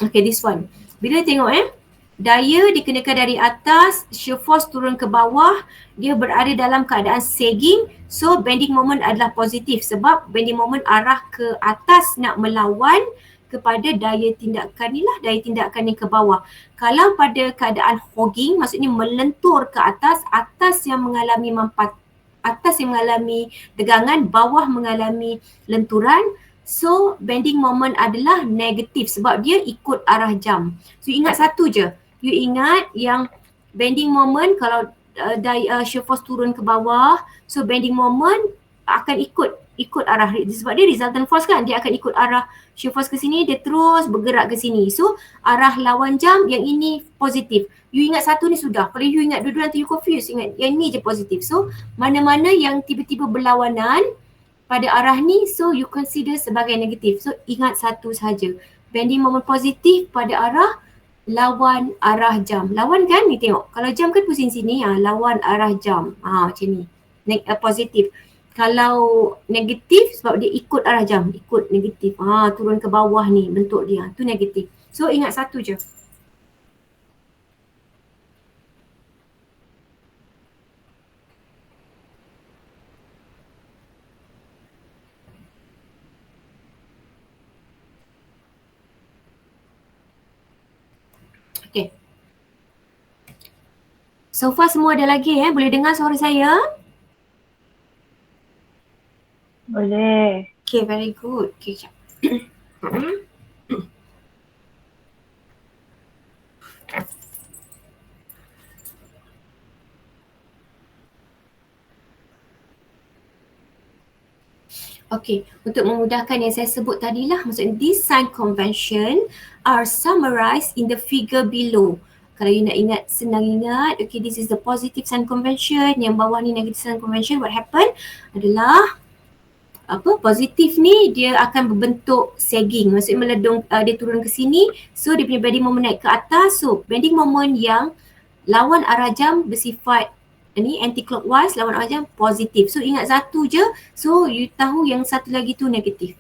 Okay, this one. Bila tengok daya dikenakan dari atas, shear force turun ke bawah, dia berada dalam keadaan sagging, so bending moment adalah positif sebab bending moment arah ke atas nak melawan kepada daya tindakan ni lah, daya tindakan ni ke bawah. Kalau pada keadaan hogging, maksudnya melentur ke atas, atas yang mengalami tegangan, bawah mengalami lenturan. So bending moment adalah negatif sebab dia ikut arah jam. So ingat satu je. You ingat yang bending moment kalau shear force turun ke bawah, so bending moment akan ikut arah, sebab dia resultant force kan, dia akan ikut arah shear force ke sini, dia terus bergerak ke sini. So arah lawan jam yang ini positif. You ingat satu ni sudah. Kalau you ingat dua-dua nanti you confuse, ingat yang ni je positif. So mana-mana yang tiba-tiba berlawanan pada arah ni, so you consider sebagai negatif. So ingat satu sahaja. Bending moment positif pada arah lawan arah jam. Lawan kan ni tengok. Kalau jam kan pusing sini, lawan arah jam. Macam ni. Positif. Kalau negatif sebab dia ikut arah jam, ikut negatif. Turun ke bawah ni bentuk dia. Tu negatif. So ingat satu je. Okay. So far semua ada lagi boleh dengar suara saya? Boleh. Okay, very good. Okay, sekejap. Okay, untuk memudahkan yang saya sebut tadilah, maksudnya these sign convention are summarized in the figure below. Kalau you nak ingat, senang ingat, okay, this is the positive sign convention, yang bawah ni negative sign convention. What happen adalah positif ni dia akan berbentuk sagging, maksudnya meledung, dia turun ke sini, so dia punya bending moment naik ke atas. So bending moment yang lawan arah jam bersifat ni anti-clockwise, lawan arah jam positif. So ingat satu je, so you tahu yang satu lagi tu negatif.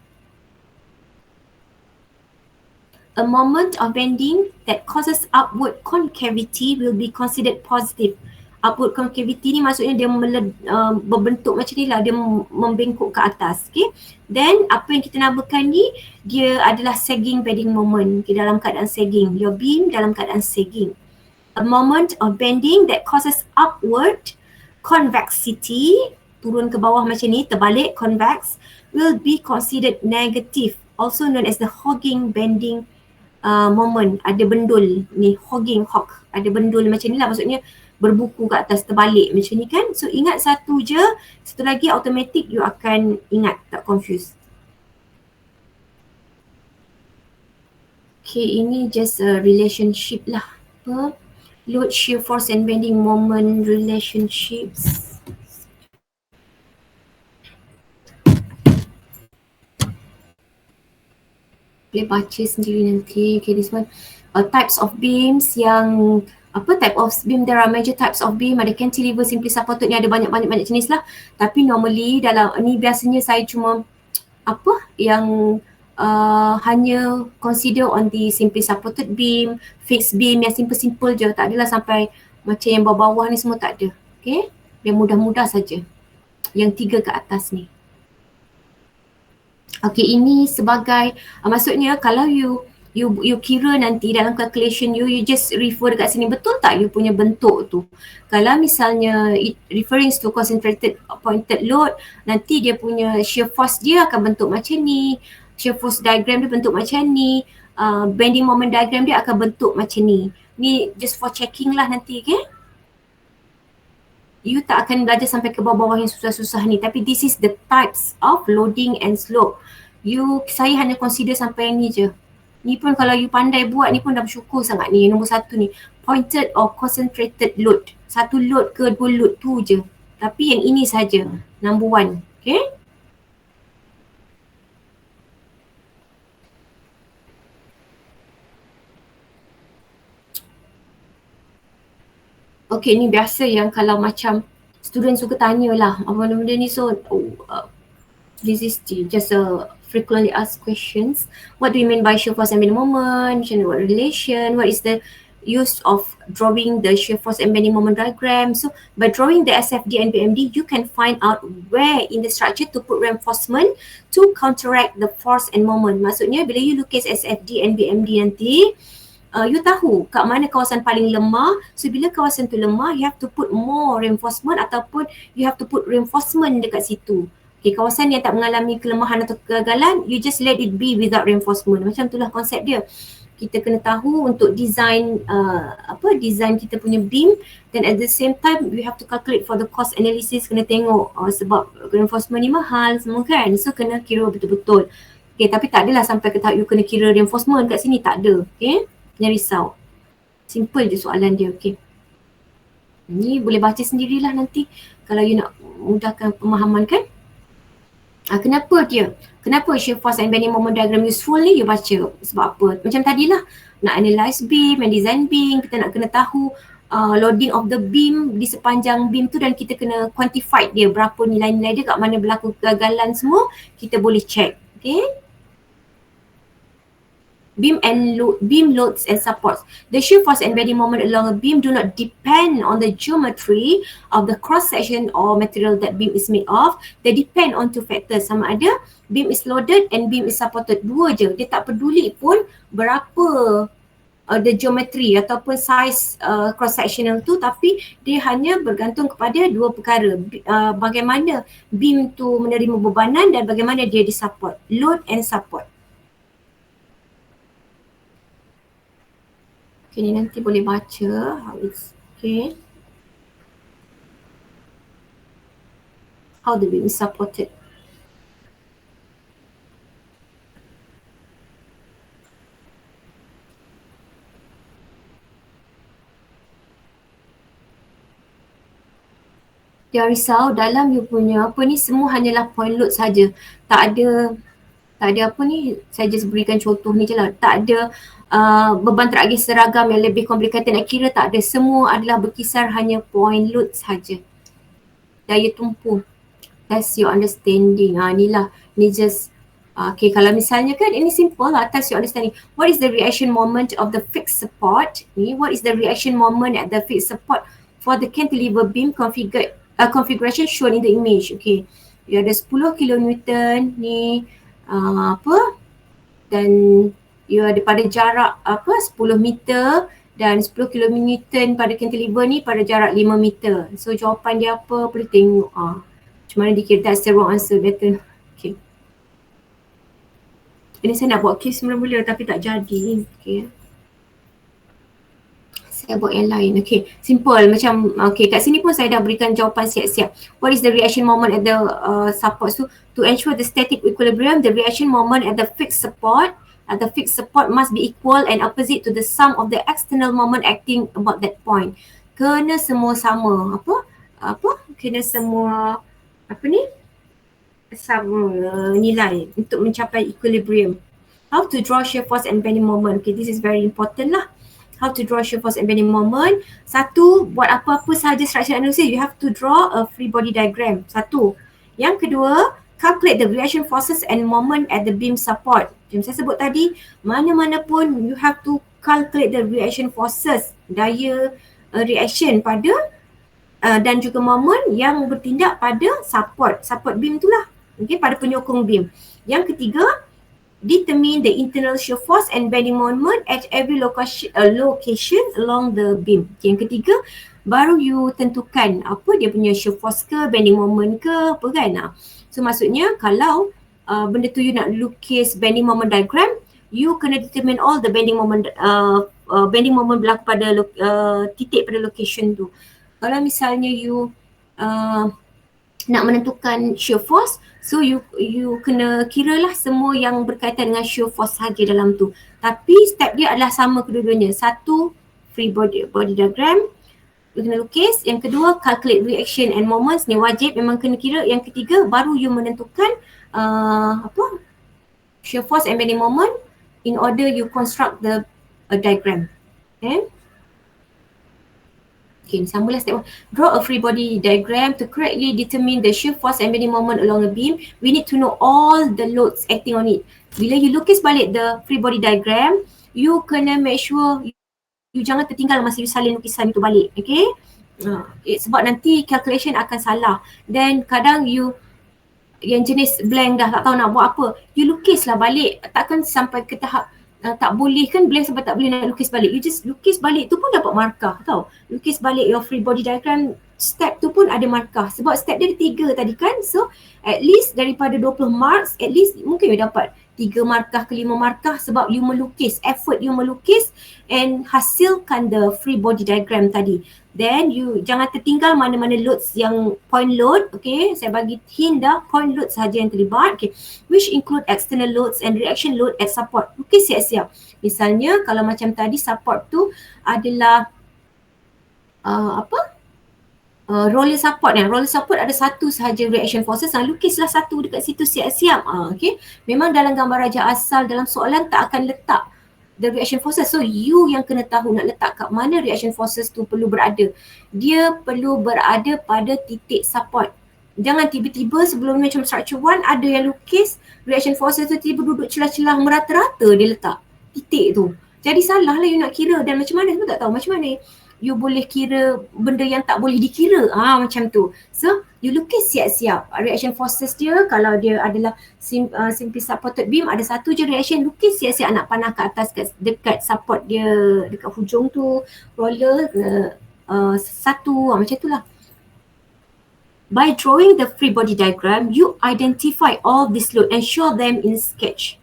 A moment of bending that causes upward concavity will be considered positive. Upward concavity ni maksudnya dia berbentuk macam ni lah, dia membengkok ke atas. Okay. Then apa yang kita namakan ni, dia adalah sagging bending moment. Okay, dalam keadaan sagging. Your beam dalam keadaan sagging. A moment of bending that causes upward convexity, turun ke bawah macam ni, terbalik, convex, will be considered negative, also known as the hogging bending moment. Ada bendul ni, hogging, hog, ada bendul macam ni lah, maksudnya berbuku ke atas, terbalik macam ni kan. So ingat satu je, satu lagi automatic you akan ingat, tak confuse. Okay, ini just a relationship lah. Load, shear force and bending moment relationships. Boleh baca sendiri nanti. Okay, this one. Types of beams yang, type of beam, there are major types of beam. Ada cantilever, simply supported ni, ada banyak jenis lah. Tapi normally dalam ni biasanya saya cuma yang hanya consider on the simply supported beam, fixed beam yang simple je, tak adalah sampai Macam yang bawah-bawah ni semua tak ada. Okay, yang mudah-mudah saja. Yang 3 ke atas ni. Okay, ini sebagai maksudnya kalau you kira nanti dalam calculation you just refer dekat sini, betul tak you punya bentuk tu? Kalau misalnya it referring to concentrated pointed load, nanti dia punya shear force dia akan bentuk macam ni, shear force diagram dia bentuk macam ni, bending moment diagram dia akan bentuk macam ni. Ni just for checking lah nanti, okay? You tak akan belajar sampai ke bawah-bawah yang susah-susah ni, tapi this is the types of loading and slope. Saya hanya consider sampai yang ni je. Ni pun kalau you pandai buat ni pun dah bersyukur sangat ni. Nombor 1 ni, pointed or concentrated load. 1 load ke 2 load tu je. Tapi yang ini saja, number 1. Okay? Okay, ni biasa yang kalau macam student suka tanya lah apa benda ni, so this is just a frequently asked questions. What do you mean by shear force and bending moment? What relation? What is the use of drawing the shear force and bending moment diagram? So by drawing the SFD and BMD, you can find out where in the structure to put reinforcement to counteract the force and moment. Maksudnya bila you lukis SFD and BMD nanti, you tahu kat mana kawasan paling lemah. So bila kawasan tu lemah, you have to put more reinforcement ataupun you have to put reinforcement dekat situ. Okay, kawasan yang tak mengalami kelemahan atau kegagalan, you just let it be without reinforcement. Macam itulah konsep dia. Kita kena tahu untuk design design kita punya beam, dan at the same time we have to calculate for the cost analysis. Kena tengok sebab reinforcement ni mahal semua kan, so kena kira betul-betul. Okay, tapi tak adalah sampai ke tahap you kena kira reinforcement kat sini, tak ada. Okay, jangan risau. Simple je soalan dia. Okay, ni boleh baca sendirilah nanti kalau you nak mudahkan pemahaman kan. Kenapa shear force and bending moment diagram useful ni, you baca sebab apa. Macam tadilah, nak analyse beam and design beam, kita nak kena tahu loading of the beam di sepanjang beam tu, dan kita kena quantify dia berapa nilai-nilai dia, kat mana berlaku kegagalan semua, kita boleh check. Okay, beam loads and supports. The shear force and bending moment along a beam do not depend on the geometry of the cross section or material that beam is made of. They depend on 2 factors. Sama ada beam is loaded and beam is supported. 2 je. Dia tak peduli pun berapa the geometry ataupun size cross sectional tu, tapi dia hanya bergantung kepada 2 perkara. Bagaimana beam tu menerima bebanan dan bagaimana dia disupport. Load and support. Okay, ni nanti boleh baca how it's, okay, how the beam is supported. Jangan risau, dalam you punya apa ni semua hanyalah point load saja. Tak ada apa ni, saya just berikan contoh ni je lah. Tak ada beban terakhir seragam yang lebih complicated nak kira, tak ada. Semua adalah berkisar hanya point load saja. Daya tumpu. That's your understanding. Ni just okay, kalau misalnya kan ini simple lah, test your understanding. What is the reaction moment of the fixed support? What is the reaction moment at the fixed support for the cantilever beam configuration shown in the image? Okay, you ada 10 kilonewton ni dan you ada pada jarak 10 meter dan 10 kilonewton pada cantilever ni pada jarak 5 meter. So jawapan dia apa, boleh tengok macam mana dikira. That's the wrong answer, better. Okay, ini saya nak buat case mula-mula tapi tak jadi. Okay, saya buat yang lain. Okay, simple macam, okay, kat sini pun saya dah berikan jawapan siap-siap. What is the reaction moment at the support? So to ensure the static equilibrium, the reaction moment at the fixed support must be equal and opposite to the sum of the external moment acting about that point. Kena semua sama. Kena semua sama nilai untuk mencapai equilibrium. How to draw shear force and bending moment? Okay, this is very important lah. How to draw shear force and bending moment. 1, buat apa-apa sahaja structure analysis, you have to draw a free body diagram. 1. Yang kedua, calculate the reaction forces and moment at the beam support. Macam saya sebut tadi, mana-mana pun you have to calculate the reaction forces, daya reaction pada dan juga moment yang bertindak pada support beam itulah, okay, pada penyokong beam. Yang ketiga, determine the internal shear force and bending moment at every location along the beam. Okay, yang ketiga, baru you tentukan apa dia punya shear force ke, bending moment ke, apa kan. So maksudnya kalau benda tu you nak lukis bending moment diagram, you kena determine all the bending moment berlaku pada titik pada location tu. Kalau misalnya you nak menentukan shear force, so you kena kira lah semua yang berkaitan dengan shear force sahaja dalam tu. Tapi step dia adalah sama kedua-duanya. Satu, free body diagram, you kena lukis. Yang kedua, calculate reaction and moments, ni wajib memang kena kira. Yang ketiga, baru you menentukan shear force and bending moment in order you construct the diagram. Okay, sambunglah step 1. Draw a free body diagram to correctly determine the shear force and bending moment along a beam. We need to know all the loads acting on it. Bila you lukis balik the free body diagram, you kena make sure you jangan tertinggal masa you salin lukisan itu balik. Okay? Sebab nanti calculation akan salah. Dan kadang you yang jenis blank dah tak tahu nak buat apa, you lukislah balik. Takkan sampai ke tahap tak boleh kan blank sampai tak boleh nak lukis balik. You just lukis balik tu pun dapat markah tau. Lukis balik your free body diagram, step tu pun ada markah. Sebab step dia ada 3 tadi kan. So at least daripada 20 marks, at least mungkin you dapat 3 markah ke 5 markah sebab you melukis, effort you melukis and hasilkan the free body diagram tadi. Then you jangan tertinggal mana-mana loads yang point load. Okay, saya bagi hint dah, point load sahaja yang terlibat. Okay, which include external loads and reaction load at support. Okay, siap-siap. Misalnya kalau macam tadi support tu adalah roller support. Roller support ada satu sahaja reaction forces. Lukislah satu dekat situ siap-siap. Okay, memang dalam gambar raja asal dalam soalan tak akan letak the reaction forces. So you yang kena tahu nak letak kat mana reaction forces tu perlu berada. Dia perlu berada pada titik support. Jangan tiba-tiba sebelum macam structure 1 ada yang lukis reaction forces tu tiba duduk celah-celah merata-rata dia letak titik tu. Jadi salah lah you nak kira dan macam mana pun tak tahu macam mana you boleh kira benda yang tak boleh dikira. Macam tu. So you lukis siap-siap reaction forces dia. Kalau dia adalah simply supported beam, ada satu je reaction, lukis siap-siap nak panah ke atas dekat support dia, dekat hujung tu roller satu, macam tu lah. By drawing the free body diagram, you identify all this load and show them in sketch.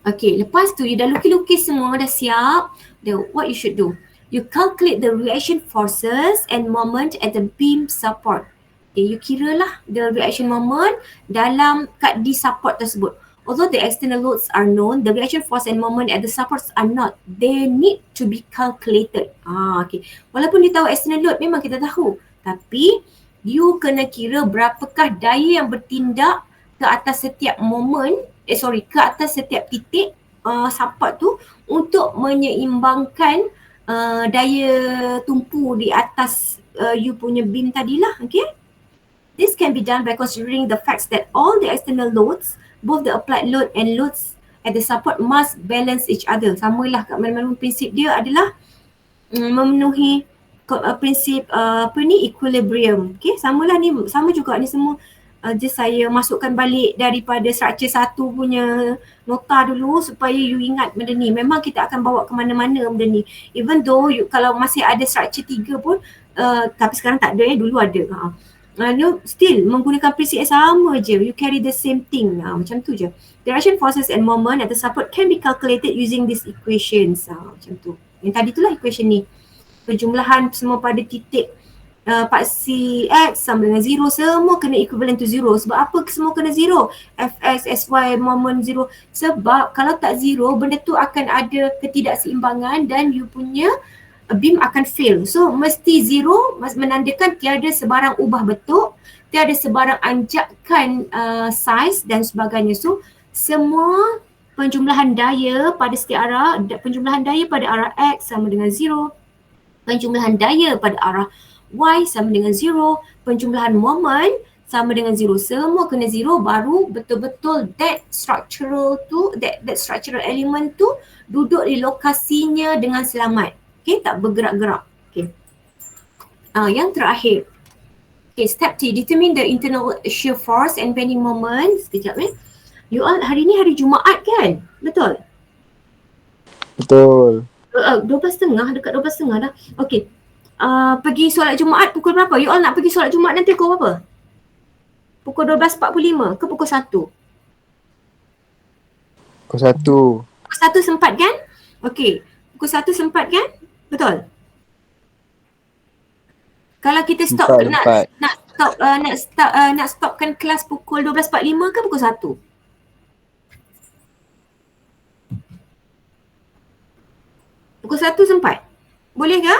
Okay, lepas tu you dah lukis semua, dah siap. Then what you should do? You calculate the reaction forces and moment at the beam support. Okay, you kira lah the reaction moment dalam kat di support tersebut. Although the external loads are known, the reaction force and moment at the supports are not. They need to be calculated. Okay. Walaupun dia tahu external load, memang kita tahu. Tapi you kena kira berapakah daya yang bertindak ke atas setiap moment, ke atas setiap titik support tu untuk menyeimbangkan daya tumpu di atas you punya beam tadilah. Okay. This can be done by considering the facts that all the external loads, both the applied load and loads at the support must balance each other. Samalah kat mana-mana prinsip dia adalah memenuhi prinsip equilibrium. Okay, samalah ni, sama juga ni semua. Just saya masukkan balik daripada structure 1 punya nota dulu supaya you ingat benda ni. Memang kita akan bawa ke mana-mana benda ni. Even though kalau masih ada structure 3 pun, tapi sekarang tak ada, dulu ada. Still menggunakan prinsip yang sama je. You carry the same thing. Macam tu je. Direction, forces and moment at the support can be calculated using these equations. Macam tu. Yang tadi tu lah equation ni. Perjumlahan semua pada titik paksi X sama dengan 0, semua kena equivalent to 0. Sebab apa semua kena 0? Fx, Sy, moment 0. Sebab kalau tak 0, benda tu akan ada ketidakseimbangan dan you punya beam akan fail. So mesti 0 menandakan tiada sebarang ubah bentuk, tiada sebarang anjakan size dan sebagainya. So semua penjumlahan daya pada setiap arah, penjumlahan daya pada arah X sama dengan 0, penjumlahan daya pada arah Y sama dengan 0, penjumlahan moment sama dengan 0. Semua kena 0 baru betul-betul that structural element tu duduk di lokasinya dengan selamat. Okay, tak bergerak-gerak. Okay. Yang terakhir. Okay, step 3, determine the internal shear force and bending moment. Sekejap You all hari ni hari Jumaat kan? Betul? Betul. 12.30, dekat 12.30 dah. Okay. Pergi solat Jumaat pukul berapa? You all nak pergi solat Jumaat nanti pukul berapa? Pukul 12.45 ke pukul 1? Pukul 1. Pukul 1 sempat kan? Okay. Pukul 1 sempat kan? Betul? Kalau kita stop Sempat. nak stopkan kelas pukul 12.45 ke pukul 1? Pukul 1 sempat? Boleh ke?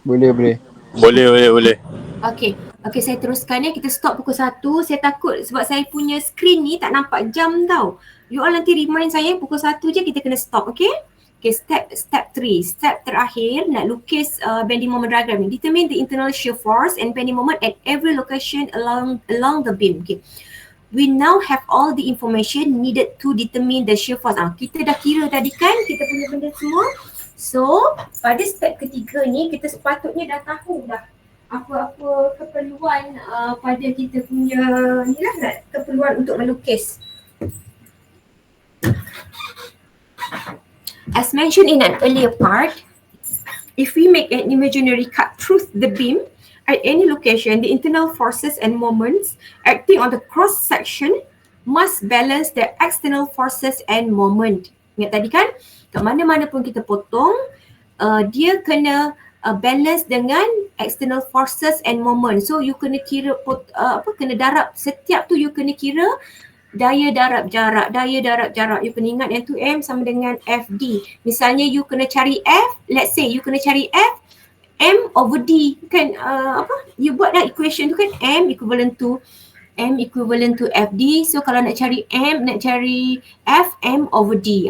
Boleh. Boleh. Okay, saya teruskan ya. Kita stop pukul 1. Saya takut sebab saya punya screen ni tak nampak jam tau. You all nanti remind saya pukul 1 je kita kena stop, okay? Okay, step 3. Step terakhir nak lukis bending moment diagram ni. Determine the internal shear force and bending moment at every location along the beam. Okay. We now have all the information needed to determine the shear force. Kita dah kira tadi kan kita punya benda semua. So, pada step ketiga ni kita sepatutnya dah tahu dah apa-apa keperluan pada kita punya ni lah, keperluan untuk melukis. As mentioned in an earlier part, if we make an imaginary cut through the beam at any location, the internal forces and moments acting on the cross section must balance the external forces and moment. Ingat tadi kan, kat mana-mana pun kita potong, dia kena balance dengan external forces and moment. So you kena kira kena darab setiap tu, you kena kira daya darab jarak. You kena ingat N2M sama dengan FD. Misalnya you kena cari F, let's say you kena cari F, M over D kan, you buat dah equation tu kan, M equivalent to FD. So kalau nak cari M, nak cari F, M over D.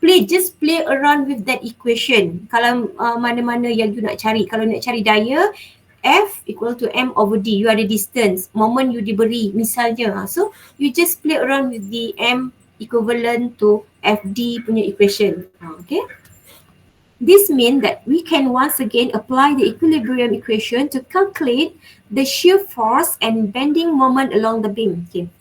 You just play around with that equation. Kalau mana-mana yang you nak cari. Kalau nak cari daya, F equal to M over D. You ada distance, moment you diberi misalnya. So you just play around with the M equivalent to FD punya equation. Okay. This means that we can once again apply the equilibrium equation to calculate the shear force and bending moment along the beam. Okay.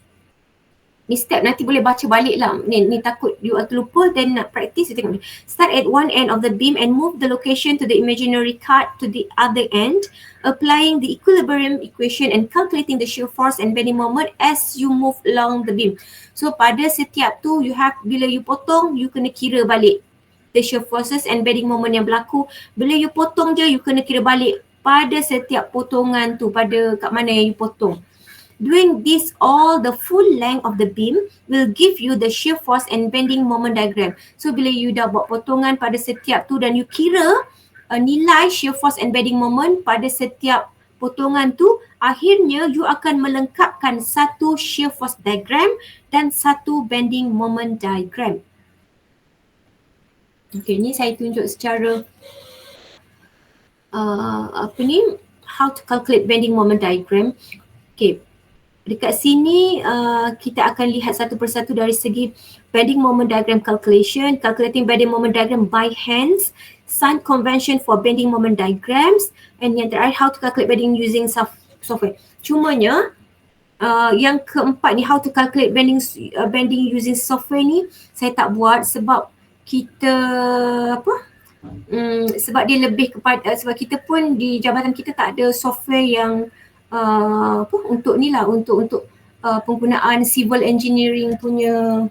Ni step nanti boleh baca balik lah. Ni takut you terlupa, then nak practice, you tengok ni. Start at one end of the beam and move the location to the imaginary cut to the other end, applying the equilibrium equation and calculating the shear force and bending moment as you move along the beam. So pada setiap tu, bila you potong, you kena kira balik the shear forces and bending moment yang berlaku. Bila you potong je, you kena kira balik pada setiap potongan tu, pada kat mana yang you potong. Doing this all the full length of the beam will give you the shear force and bending moment diagram. So bila you dah buat potongan pada setiap tu dan you kira nilai shear force and bending moment pada setiap potongan tu, akhirnya you akan melengkapkan satu shear force diagram dan satu bending moment diagram. Okay, ni saya tunjuk secara how to calculate bending moment diagram. Okay. Dekat sini kita akan lihat satu persatu dari segi bending moment diagram calculation, calculating bending moment diagram by hands, sign convention for bending moment diagrams, and yang terakhir how to calculate bending using software. Cumanya yang keempat ni, how to calculate bending using software ni saya tak buat sebab kita sebab dia lebih kepada sebab kita pun di jabatan kita tak ada software yang untuk ni lah, untuk penggunaan civil engineering punya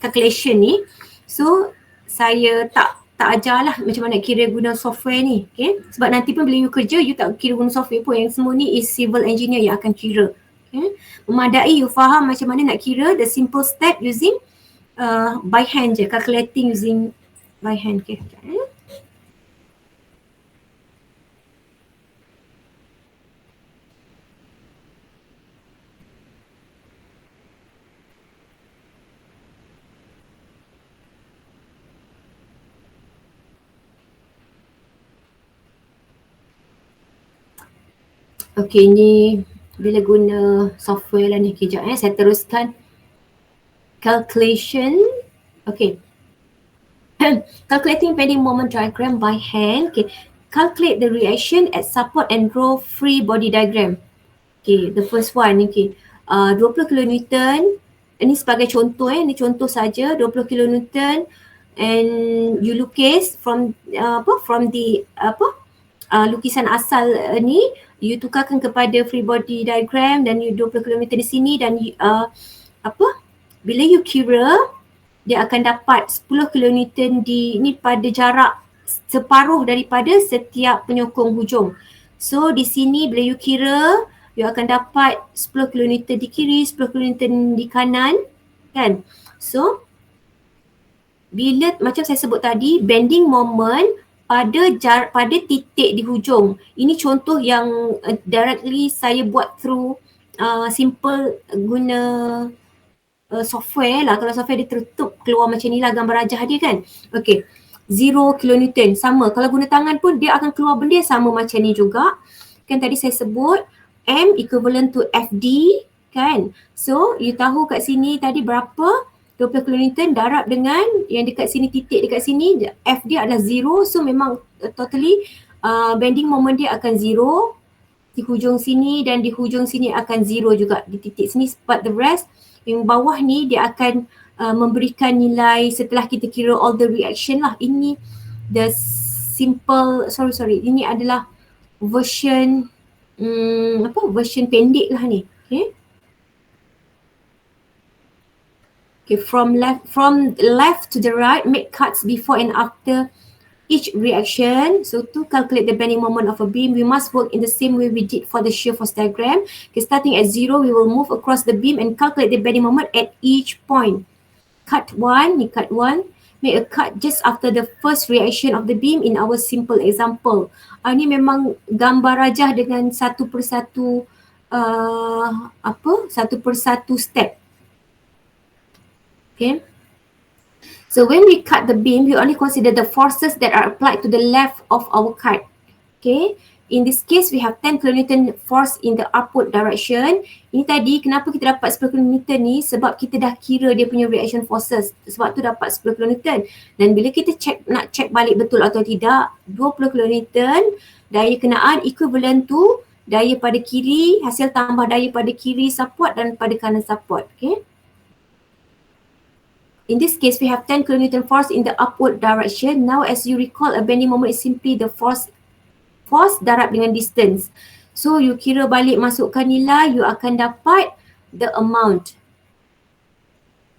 calculation ni. So saya tak ajar lah macam mana kira guna software ni, okay? Sebab nanti pun bila you kerja, you tak kira guna software pun, yang semua ni is civil engineer yang akan kira, okay? Memadai you faham macam mana nak kira the simple step using by hand je, calculating using by hand, okay? Okay, ni bila guna software lah ni. Kejap saya teruskan. Calculation. Okay. Calculating bending moment diagram by hand. Okay. Calculate the reaction at support and draw free body diagram. Okay, the first one. Okay. 20 kilonewton. Ini sebagai contoh ini contoh saja 20 kilonewton and you lukis from the lukisan asal ni you tukarkan kepada free body diagram dan you 20 km di sini dan you, bila you kira dia akan dapat 10 kilonewton ni pada jarak separuh daripada setiap penyokong hujung. So di sini bila you kira you akan dapat 10 kilonewton di kiri, 10 kilonewton di kanan kan. So bila macam saya sebut tadi bending moment pada titik di hujung. Ini contoh yang directly saya buat through simple guna software lah. Kalau software dia tertutup keluar macam ni lah gambar rajah dia kan. Okay. 0 kilonewton sama. Kalau guna tangan pun dia akan keluar benda sama macam ni juga. Kan tadi saya sebut M equivalent to FD kan. So you tahu kat sini tadi berapa 20 kilonewton darab dengan yang dekat sini titik dekat sini F dia adalah 0. So memang totally bending moment dia akan 0 di hujung sini dan di hujung sini akan 0 juga di titik sini. But the rest yang bawah ni dia akan memberikan nilai setelah kita kira all the reaction lah. Ini the simple ini adalah version version pendek lah ni. Okay. Okay, from left to the right, make cuts before and after each reaction. So to calculate the bending moment of a beam, we must work in the same way we did for the shear force diagram. Okay, starting at 0, we will move across the beam and calculate the bending moment at each point. Cut 1, make a cut just after the first reaction of the beam in our simple example. Ini memang gambar rajah dengan satu persatu step. Okay. So when we cut the beam, we only consider the forces that are applied to the left of our cut. Okay. In this case, we have 10 kilonewton force in the upward direction. Ini tadi kenapa kita dapat 10 kilonewton ni? Sebab kita dah kira dia punya reaction forces. Sebab tu dapat 10 kilonewton. Dan bila kita nak check balik betul atau tidak, 20 kilonewton daya kenaan equivalent to daya pada kiri, hasil tambah daya pada kiri support dan pada kanan support. Okay. In this case, we have 10 kilonewton force in the upward direction. Now, as you recall, a bending moment is simply the force darab dengan distance. So, you kira balik masukkan nilai, you akan dapat the amount.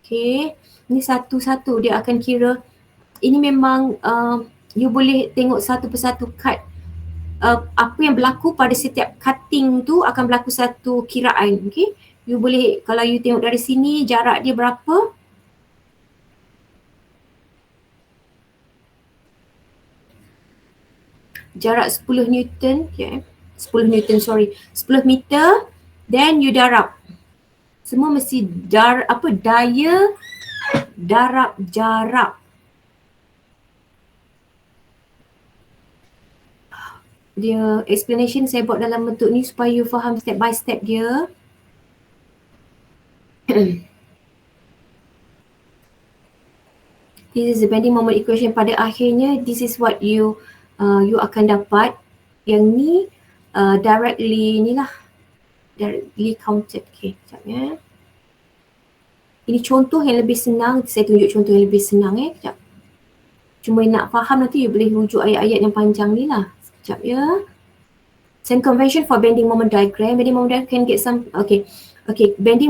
Okay. Ini satu-satu dia akan kira. Ini memang you boleh tengok satu persatu cut. Apa yang berlaku pada setiap cutting tu akan berlaku satu kiraan. Okay. You boleh, kalau you tengok dari sini, jarak dia berapa? Jarak 10 Newton, 10 meter, then you darab. Semua mesti daya darab jarak. Dia explanation saya buat dalam bentuk ni supaya you faham step by step dia. This is the bending moment equation. Pada akhirnya, this is what you akan dapat. Yang ni directly counted. Okay, sekejap ya. Ini contoh yang lebih senang. Saya tunjuk contoh yang lebih senang sekejap. Cuma nak faham nanti you boleh rujuk ayat-ayat yang panjang ni lah. Sekejap ya. Same convention for bending moment diagram. Bending moment diagram can get some, okay.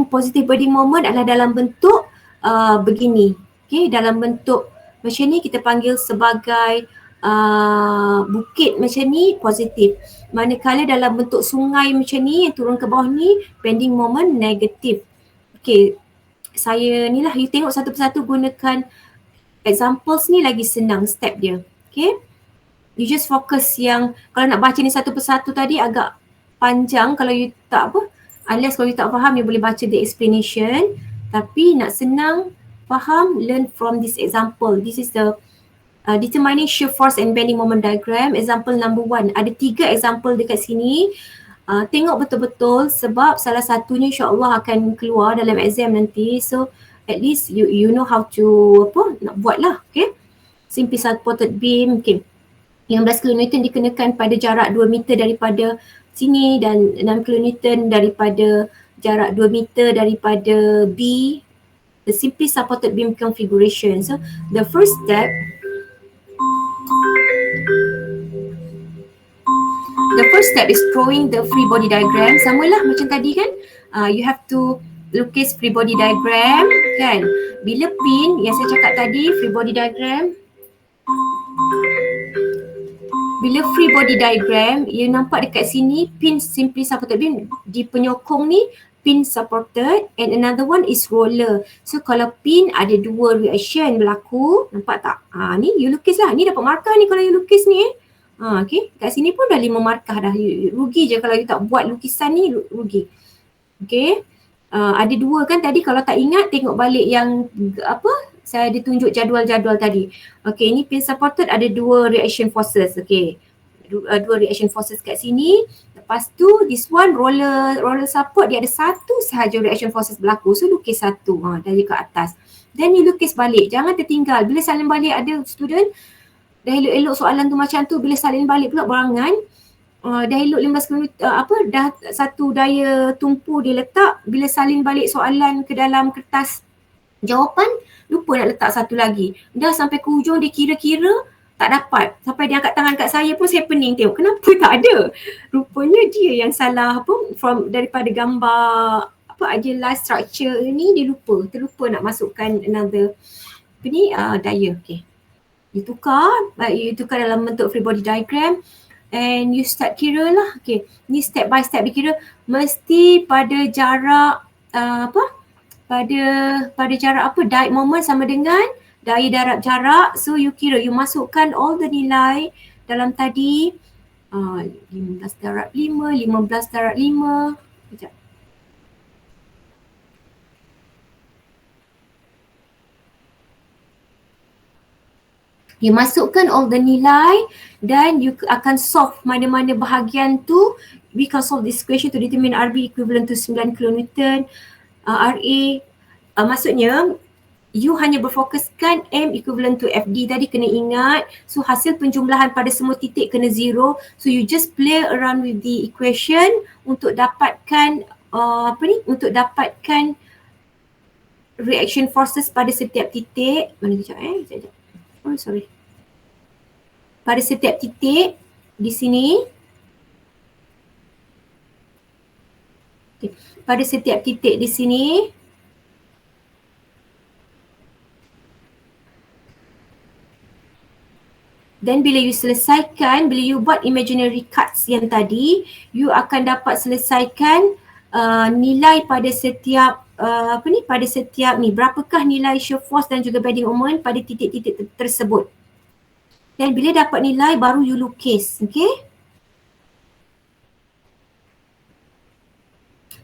Positive bending moment adalah dalam bentuk begini. Okay, dalam bentuk macam ni kita panggil sebagai bukit macam ni positif. Manakala dalam bentuk sungai macam ni yang turun ke bawah ni bending moment negatif. Okay, saya ni lah, you tengok satu persatu gunakan examples ni lagi senang step dia. Okay, you just focus yang kalau nak baca ni satu persatu tadi agak panjang kalau you tak unless kalau you tak faham you boleh baca the explanation. Tapi nak senang faham, learn from this example. This is the determining shear force and bending moment diagram. Example number 1. Ada 3 example dekat sini. tengok betul-betul sebab salah satunya insyaAllah akan keluar dalam exam nanti. So at least you know how to nak buat lah. Okay, simply supported beam. Okay, 16 kN dikenakan pada jarak 2 meter daripada sini dan 6 kN daripada jarak 2 meter daripada B. The simply supported beam configuration. So the first step, is drawing the free body diagram. Samalah macam tadi kan. You have to lukis free body diagram kan. Bila pin yang saya cakap tadi, free body diagram. Bila free body diagram, you nampak dekat sini pin simply supported beam di penyokong ni pin supported and another one is roller. So kalau pin ada dua reaction berlaku, nampak tak? Ni you lukis lah. Ni dapat markah ni kalau you lukis ni okay. Kat sini pun dah 5 markah dah. Rugi je kalau you tak buat lukisan ni, rugi. Okay. Ada dua kan tadi, kalau tak ingat tengok balik yang saya ada tunjuk jadual-jadual tadi. Okay, ni pin supported ada dua reaction forces. Okay, dua reaction forces kat sini. Lepas tu this one roller support, dia ada satu sahaja reaction forces berlaku. So lukis satu dari ke atas. Then you lukis balik, jangan tertinggal. Bila salin balik ada student dah elok-elok soalan tu macam tu, bila salin balik pula berangan, dah elok 15 km dah satu daya tumpu dia letak, bila salin balik soalan ke dalam kertas jawapan lupa nak letak satu lagi. Dah sampai ke hujung dia kira-kira tak dapat. Sampai dia angkat tangan kat saya pun saya pening tengok kenapa tak ada. Rupanya dia yang salah from daripada gambar idealized structure ni, dia terlupa nak masukkan another daya. Okay, you tukar dalam bentuk free body diagram and you start kira lah. Okay, ni step by step dikira, mesti pada jarak pada jarak diag moment sama dengan daya darab jarak. So you kira, you masukkan all the nilai dalam tadi 15 darab 5, 15 darab 5. Sekejap. You masukkan all the nilai dan you akan solve mana-mana bahagian tu. We can solve this question to determine RB equivalent to 9 kN. RA maksudnya you hanya berfokuskan M equivalent to FD tadi, kena ingat. So hasil penjumlahan pada semua titik kena 0. So you just play around with the equation untuk dapatkan untuk dapatkan reaction forces pada setiap titik. Mana kejap sorry. Pada setiap titik di sini. Okay. Pada setiap titik di sini. Dan bila you selesaikan, bila you buat imaginary cuts yang tadi, you akan dapat selesaikan nilai pada setiap pada setiap ni, berapakah nilai shear force dan juga bending moment pada titik-titik tersebut. Dan bila dapat nilai baru you lukis, okay?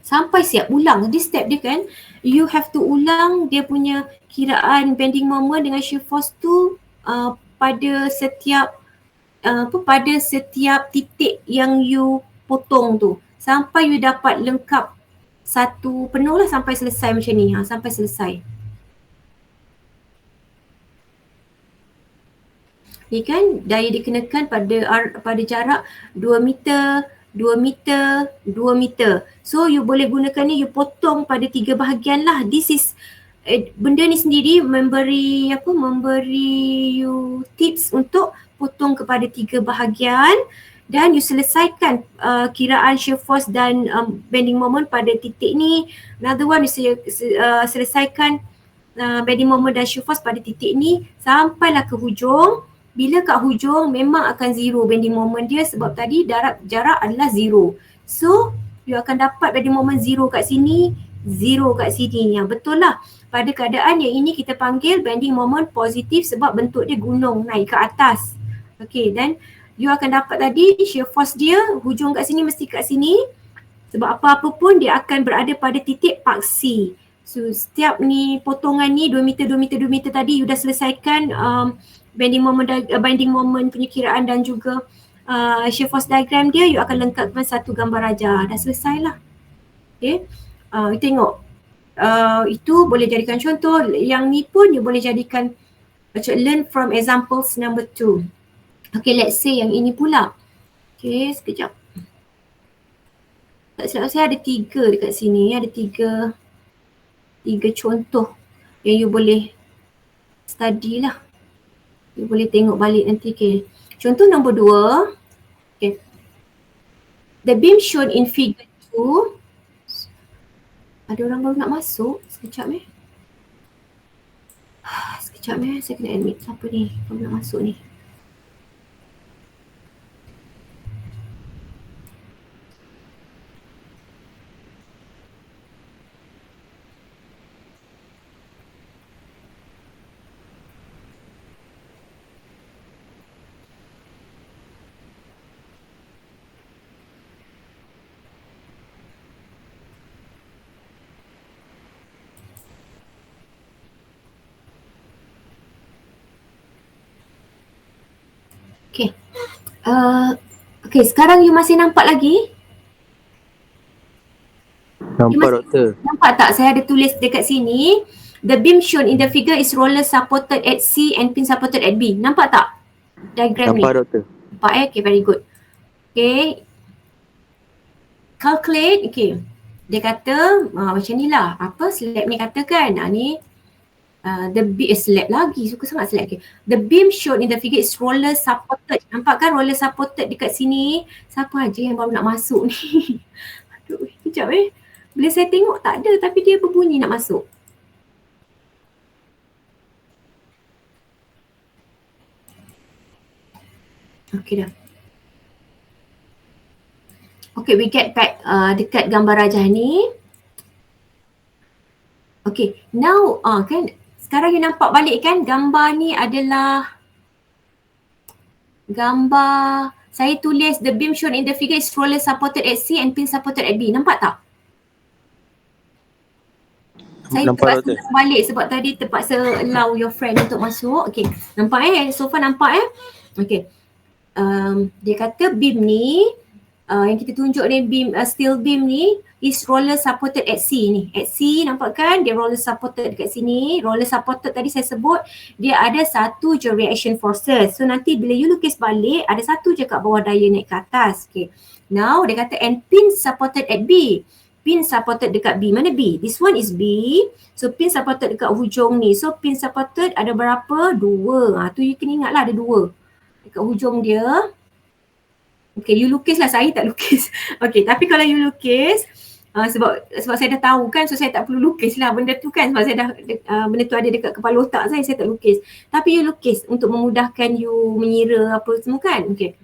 Sampai siap ulang. This step dia kan, you have to ulang dia punya kiraan bending moment dengan shear force tu pada setiap titik yang you potong tu. Sampai you dapat lengkap satu penuh lah, sampai selesai macam ni. Sampai selesai. Ni kan daya dikenakan pada jarak 2 meter, 2 meter, 2 meter. So you boleh gunakan ni, you potong pada 3 bahagian lah. This is benda ni sendiri memberi you tips untuk potong kepada 3 bahagian dan you selesaikan kiraan shear force dan bending moment pada titik ni. Another one you selesaikan bending moment dan shear force pada titik ni sampailah ke hujung. Bila kat hujung memang akan zero bending moment dia sebab tadi jarak adalah zero. So you akan dapat bending moment zero kat sini, zero kat sini. Yang betul lah. Pada keadaan yang ini kita panggil bending moment positif sebab bentuk dia gunung naik ke atas. Okay, dan you akan dapat tadi shear force dia hujung kat sini mesti kat sini. Sebab apa-apa pun dia akan berada pada titik paksi. So setiap ni potongan ni 2 meter, 2 meter, 2 meter tadi you dah selesaikan bending moment punya kiraan dan juga shear force diagram dia, you akan lengkapkan satu gambar raja. Dah selesai lah. Okay. You tengok. Itu boleh jadikan contoh. Yang ni pun you boleh jadikan macam learn from examples number 2. Okay, let's say yang ini pula. Okay, sekejap. Tak silap saya ada 3 dekat sini. Ada 3 contoh yang you boleh study lah. You boleh tengok balik nanti. Okay. Contoh nombor 2. Okay. The beam shown in figure 2. Ada orang baru nak masuk. Sekejap Sekejap saya kena admit. Siapa ni baru nak masuk ni? Okay. Okay, sekarang you masih nampak lagi? Nampak doktor. Nampak tak? Saya ada tulis dekat sini. The beam shown in the figure is roller supported at C and pin supported at B. Nampak tak? Diagram ni. Nampak doktor. Nampak Okay, very good. Okay. Calculate. Okay. Dia kata macam ni lah. Apa slab ni katakan. Ni the beam slab lagi. Suka sangat slab. Okay. The beam shown in the figure is roller supported. Nampak kan roller supported dekat sini? Siapa aja yang baru nak masuk ni? Aduh, sekejap Bila saya tengok tak ada tapi dia berbunyi nak masuk. Okay dah. Okay, we get back dekat gambar rajah ni. Okay, now kan sekarang you nampak balik kan gambar ni adalah gambar saya tulis the beam shown in the figure is roller supported at C and pin supported at B. Nampak tak? Saya terpaksa balik sebab tadi terpaksa allow your friend untuk masuk. Okay, nampak so far nampak Okay. Dia kata beam ni yang kita tunjuk ni beam steel beam ni is roller supported at C ni. At C nampak kan dia roller supported dekat sini. Roller supported tadi saya sebut dia ada satu je reaction forces. So nanti bila you lukis balik ada satu je kat bawah daya naik ke atas. Okay. Now dia kata and pin supported at B. Pin supported dekat B. Mana B? This one is B. So pin supported dekat hujung ni. So pin supported ada berapa? 2. Tu you kena ingat lah ada 2 dekat hujung dia. Okay, you lukis lah. Saya tak lukis. Okay, tapi kalau you lukis sebab saya dah tahu kan, so saya tak perlu lukis lah benda tu kan, sebab saya dah benda tu ada dekat kepala otak saya tak lukis. Tapi you lukis untuk memudahkan you mengira apa semua kan. Okay.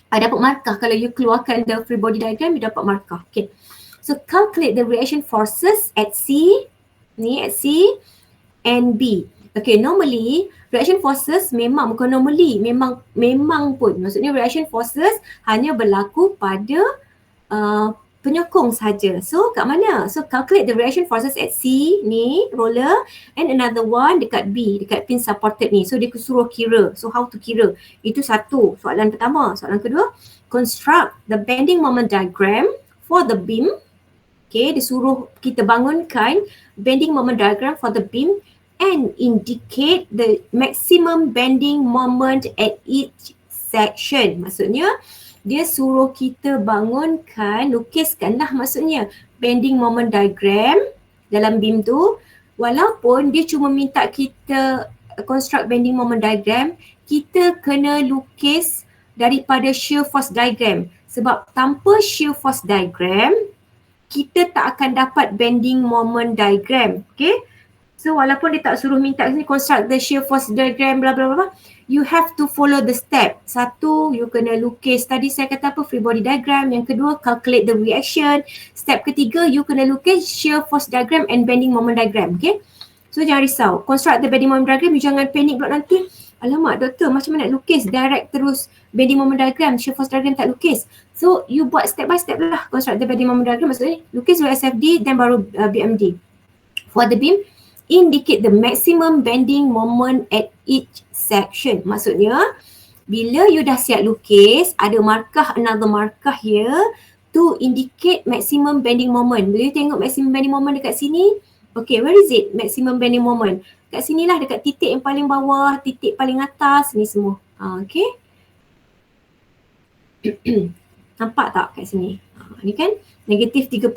Dapat markah kalau you keluarkan the free body diagram, you dapat markah. Okay. So calculate the reaction forces at C and B. Okay, normally reaction forces memang bukan normally, memang pun. Maksudnya reaction forces hanya berlaku pada penyokong saja. So kat mana? So calculate the reaction forces at C ni roller and another one dekat B, dekat pin supported ni. So dia suruh kira. So how to kira? Itu satu soalan pertama. Soalan kedua, construct the bending moment diagram for the beam. Okay, dia suruh kita bangunkan bending moment diagram for the beam and indicate the maximum bending moment at each section. Maksudnya dia suruh kita bangunkan, lukiskanlah maksudnya bending moment diagram dalam beam tu. Walaupun dia cuma minta kita construct bending moment diagram, kita kena lukis daripada shear force diagram. Sebab tanpa shear force diagram, kita tak akan dapat bending moment diagram. Okay? So walaupun dia tak suruh minta sini construct the shear force diagram bla bla bla, you have to follow the step. Satu, you kena lukis. Tadi saya kata apa? Free body diagram. Yang kedua, calculate the reaction. Step ketiga, you kena lukis shear force diagram and bending moment diagram. Okay? So jangan risau. Construct the bending moment diagram. You jangan panik pula nanti. Alamak doktor, macam mana nak lukis direct terus bending moment diagram, shear force diagram tak lukis. So you buat step by step lah. Construct the bending moment diagram. Maksudnya lukis dulu SFD then baru BMD. For the beam, indicate the maximum bending moment at each section. Maksudnya Bila you dah siap lukis, ada markah, another markah here to indicate maximum bending moment. Bila you tengok maximum bending moment dekat sini, okay, where is it? Maximum bending moment. Kat sinilah, dekat titik yang paling bawah, titik paling atas ni semua. Okay. Nampak tak kat sini? Ni kan negatif 30.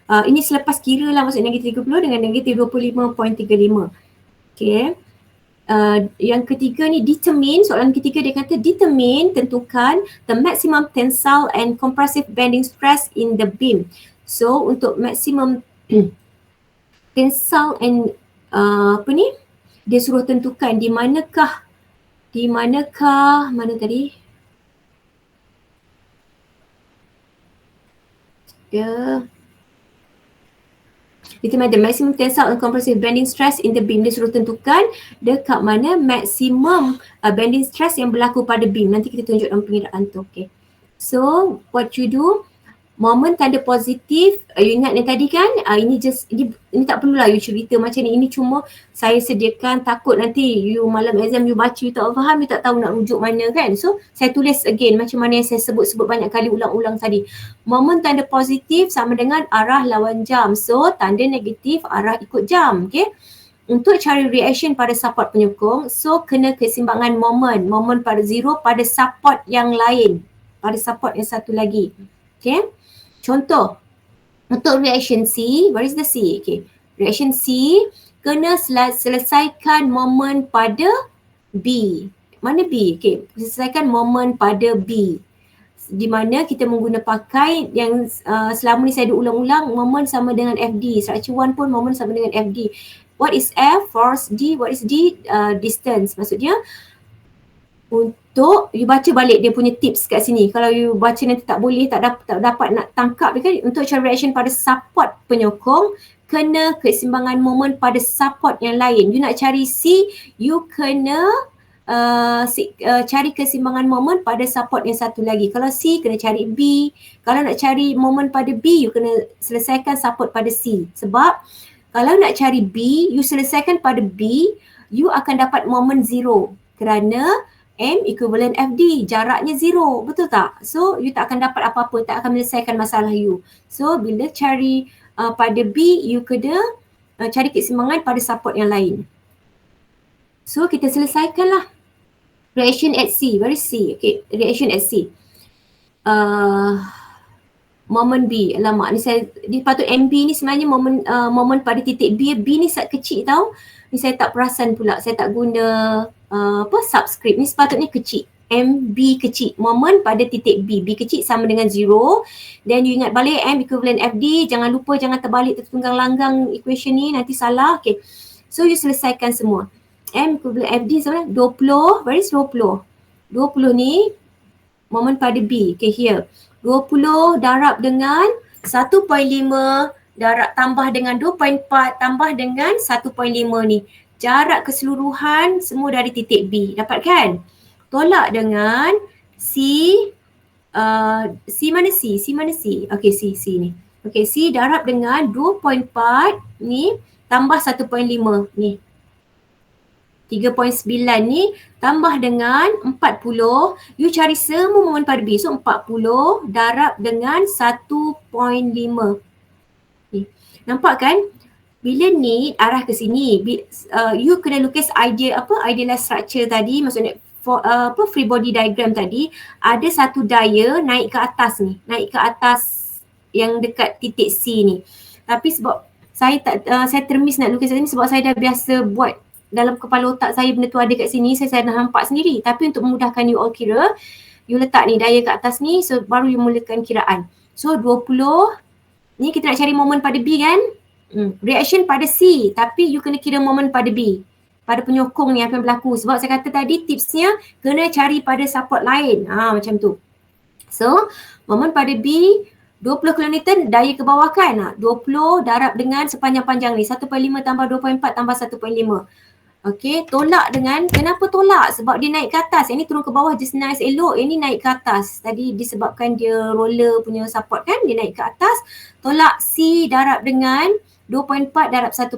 Ini selepas kira lah, maksud negatif 30 dengan negatif 25.35. Okay. Yang ketiga ni determine, soalan ketiga dia kata determine, tentukan the maximum tensile and compressive bending stress in the beam. So untuk maximum tensile and dia suruh tentukan di manakah mana tadi? Determine the maximum tensile and compressive bending stress in the beam. Dia suruh tentukan dekat mana maximum bending stress yang berlaku pada beam. Nanti kita tunjuk dalam pengiraan tu. Okay. So what you do, moment tanda positif, you ingat yang tadi kan, ini tak perlulah you cerita macam ni. Ini cuma saya sediakan, takut nanti you malam exam you baca, you tak faham, you tak tahu nak rujuk mana kan. So saya tulis again macam mana yang saya sebut banyak kali ulang-ulang tadi. Moment tanda positif sama dengan arah lawan jam. So tanda negatif arah ikut jam. Okay. Untuk cari reaction pada support penyokong, so kena keseimbangan moment pada zero pada support yang lain, pada support yang satu lagi. Okay. Contoh, untuk reaction C, where is the C? Okay. Reaction C, kena selesaikan moment pada B. Mana B? Okay. Selesaikan moment pada B. Di mana kita pakai yang selama ni saya ada ulang-ulang, moment sama dengan FD. Structure 1 pun moment sama dengan FD. What is F? Force. D. What is D? Distance. Maksudnya, untuk you baca balik dia punya tips kat sini. Kalau you baca nanti tak boleh, tak dapat nak tangkap dia kan. Untuk cari reaction pada support penyokong, kena keseimbangan moment pada support yang lain. You nak cari C, you kena cari keseimbangan moment pada support yang satu lagi. Kalau C, kena cari B. Kalau nak cari moment pada B, you kena selesaikan support pada C. Sebab kalau nak cari B, you selesaikan pada B, you akan dapat moment zero. Kerana M equivalent FD, jaraknya zero, betul tak? So you tak akan dapat apa-apa, tak akan menyelesaikan masalah you. So bila cari pada B, you kena cari keseimbangan pada support yang lain. So kita selesaikanlah reaction at C. Where is C? Okay, reaction at C. Moment B, alamak ni dia patut MB ni sebenarnya moment pada titik B. B ni sangat kecil tau. Ni saya tak perasan pula, saya tak guna subscript ni, sepatutnya kecil. MB kecil, moment pada titik B. B kecil sama dengan 0. Then you ingat balik M equivalent FD, jangan lupa jangan terbalik tertunggang langgang equation ni, nanti salah. Okay, so you selesaikan semua. M equivalent FD sama dengan 20, where is 20? 20 ni moment pada B, okay here. 20 darab dengan 1.5 darab tambah dengan 2.4 tambah dengan 1.5 ni. Jarak keseluruhan semua dari titik B. Dapat kan? Tolak dengan C. C mana C? C mana C? Okay, C ni. Okay, C darab dengan 2.4 ni tambah 1.5 ni. 3.9 ni tambah dengan 40. You cari semua moment pada B. So 40 darab dengan 1.5. Ni. Nampak kan? Bila ni arah ke sini, you kena lukis idealized structure tadi, maksudnya free body diagram tadi, ada satu daya naik ke atas ni, naik ke atas yang dekat titik C ni. Tapi sebab saya termis nak lukis ni sebab saya dah biasa buat dalam kepala otak saya benda tu ada kat sini, saya dah nampak sendiri. Tapi untuk memudahkan you all kira, you letak ni daya kat atas ni, so baru you mulakan kiraan. So 20, ni kita nak cari moment pada B kan? Reaction pada C, tapi you kena kira moment pada B, pada penyokong ni apa yang berlaku. Sebab saya kata tadi tipsnya kena cari pada support lain, macam tu. So moment pada B 20 kN daya ke bawah kan, 20 darab dengan sepanjang-panjang ni 1.5 tambah 2.4 tambah 1.5. Okay, tolak dengan, kenapa tolak? Sebab dia naik ke atas, yang ni turun ke bawah just nice elok, yang ni naik ke atas. Tadi disebabkan dia roller punya support kan, dia naik ke atas. Tolak C darab dengan 2.4 darab 1.5.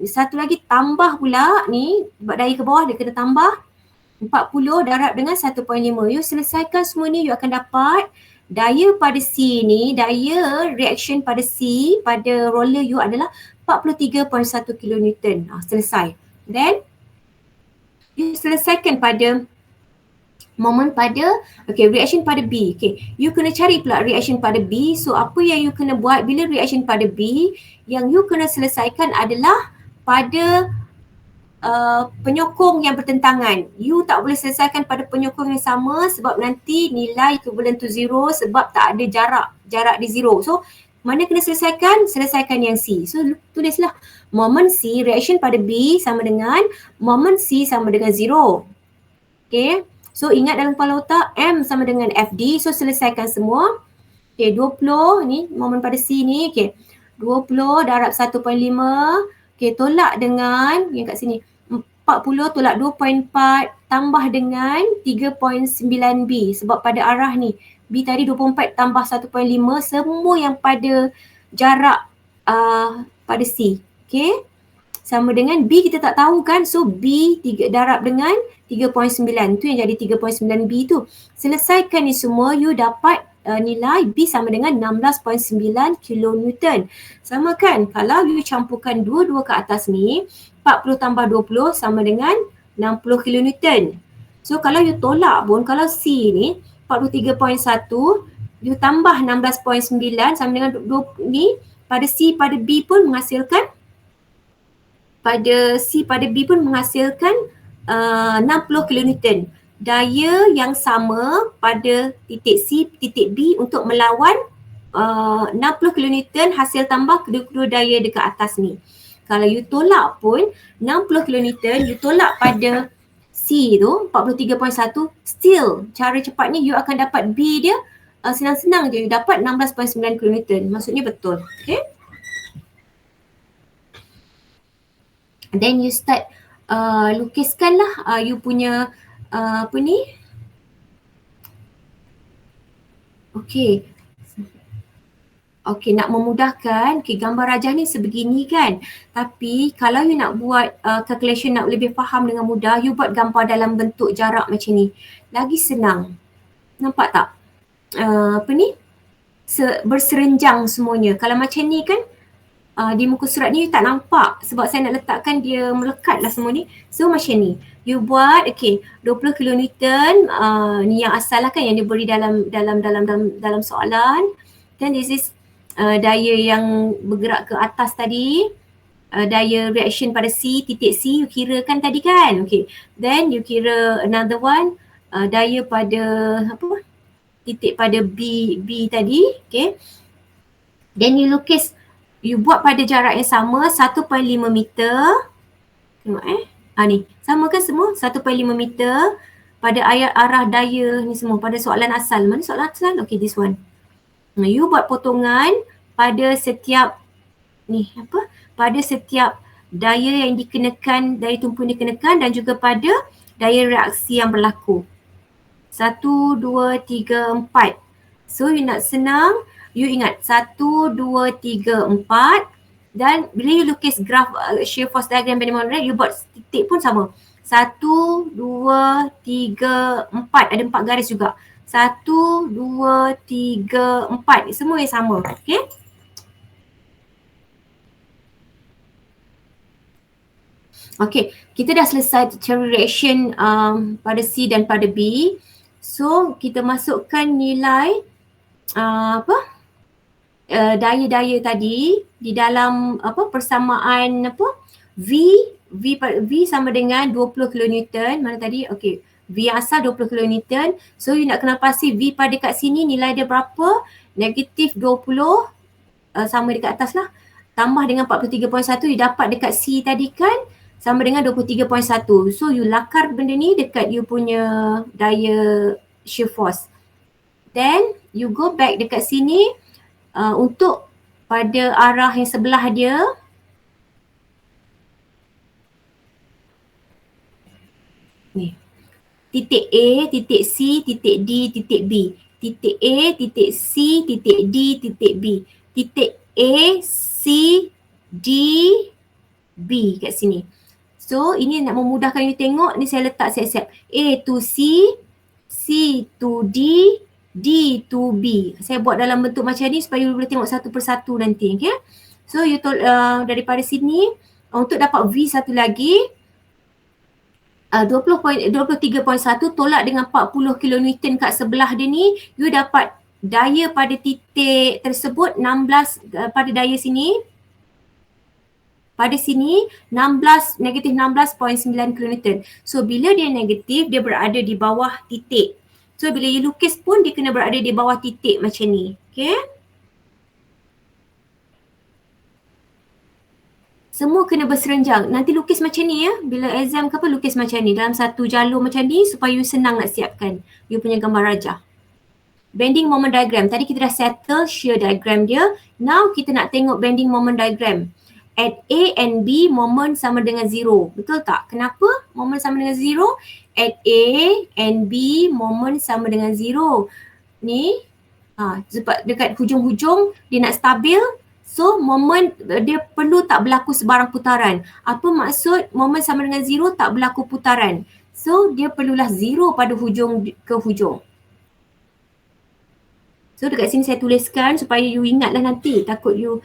Satu lagi tambah pula ni, sebab daya ke bawah dia kena tambah. 40 darab dengan 1.5. You selesaikan semua ni, you akan dapat daya pada C ni, daya reaction pada C pada roller you adalah 43.1 kilonewton. Selesai. Then you selesaikan pada moment pada reaction pada B. You kena cari pula reaction pada B. So apa yang you kena buat bila reaction pada B, yang you kena selesaikan adalah pada penyokong yang bertentangan. You tak boleh selesaikan pada penyokong yang sama sebab nanti nilai equivalent to zero sebab tak ada jarak di zero. So mana kena selesaikan yang C. So tulislah moment C reaction pada B sama dengan moment C sama dengan zero. Okay. So ingat dalam kepala otak M sama dengan FD. So selesaikan semua. Okay, 20 ni moment pada C ni. Okay, 20 darab 1.5. Okay, tolak dengan yang kat sini 40 tolak 2.4 tambah dengan 3.9B sebab pada arah ni B tadi 24 tambah 1.5 semua yang pada jarak pada C. Okay, sama dengan B kita tak tahu kan, so B darab dengan 3.9 tu yang jadi 3.9B tu. Selesaikan ni semua, you dapat nilai B sama dengan 16.9 kilonewton. Sama kan, kalau you campurkan dua-dua ke atas ni, 40 tambah 20 sama dengan 60 kilonewton. So kalau you tolak pun, kalau C ni 43.1, you tambah 16.9 sama dengan 20 ni, pada C pada B pun menghasilkan 60 kilonewton. Daya yang sama pada titik C, titik B untuk melawan 60 kilonewton hasil tambah kedua-kedua daya dekat atas ni. Kalau you tolak pun 60 kilonewton, you tolak pada C tu 43.1, still cara cepatnya you akan dapat B dia senang-senang je, you dapat 16.9 kilonewton. Maksudnya betul. Okay. Then you start lukiskanlah you punya apa ni. Okay, nak memudahkan, gambar rajah ni sebegini kan. Tapi kalau you nak buat calculation nak lebih faham dengan mudah, you buat gambar dalam bentuk jarak macam ni. Lagi senang. Nampak tak? Berserenjang semuanya. Kalau macam ni kan, di muka surat ni you tak nampak sebab saya nak letakkan dia melekat lah semua ni. So macam ni. You buat 20 kilonewton ni yang asal lah kan, yang diberi dalam soalan. Then this is daya yang bergerak ke atas tadi, daya reaction pada C, titik C you kira kan tadi kan. Okay. Then you kira another one, daya pada titik pada B tadi. Okay. Then you lukis, you buat pada jarak yang sama 1.5 meter. Tengok ni, sama kan semua 1.5 meter pada arah daya ni semua pada soalan asal. Mana soalan asal? Okay, this one. You buat potongan pada setiap pada setiap daya yang dikenakan, daya tumpu yang dikenakan dan juga pada daya reaksi yang berlaku. 1, 2, 3, 4. So you nak senang, you ingat 1, 2, 3, 4 dan bila you lukis graf shear force diagram bending moment rate, you buat titik pun sama. 1, 2, 3, 4. Ada 4 garis juga. 1, 2, 3, 4. Semua yang sama. Okay. Okay. Kita dah selesai cari reaction pada C dan pada B. So, kita masukkan nilai daya-daya tadi di dalam persamaan V sama dengan 20 kilonewton. Mana tadi? Okay. V yang asal 20 kilonewton. So you nak kena pasti V pada kat sini nilai dia berapa? Negatif 20 sama dekat atas lah. Tambah dengan 43.1 you dapat dekat C tadi kan sama dengan 23.1. So you lakar benda ni dekat you punya daya shear force. Then you go back dekat sini untuk pada arah yang sebelah dia. Ni. Titik A, titik C, titik D, titik B. Titik A, titik C, titik D, titik B. Titik A, C, D, B kat sini. So ini nak memudahkan you tengok, ni saya letak siap-siap. A to C, C to D, D to B. Saya buat dalam bentuk macam ni supaya you boleh tengok satu persatu nanti. Okay. So you daripada sini untuk dapat V satu lagi 23.1 tolak dengan 40 kN kat sebelah dia ni, you dapat daya pada titik tersebut 16 pada daya sini. Pada sini negatif 16.9 kN. So bila dia negatif, dia berada di bawah titik. So bila you lukis pun dia kena berada di bawah titik macam ni. Okay. Semua kena berserenjang. Nanti lukis macam ni ya. Bila exam ke apa, lukis macam ni. Dalam satu jalur macam ni supaya you senang nak siapkan you punya gambar rajah. Bending moment diagram. Tadi kita dah settle shear diagram dia. Now kita nak tengok bending moment diagram. At A and B, moment sama dengan 0. Betul tak? Kenapa moment sama dengan 0? At A and B, moment sama dengan 0. Ni, sebab dekat hujung-hujung dia nak stabil. So, moment dia perlu tak berlaku sebarang putaran. Apa maksud moment sama dengan 0 tak berlaku putaran? So, dia perlulah 0 pada hujung ke hujung. So, dekat sini saya tuliskan supaya you ingatlah nanti. Takut you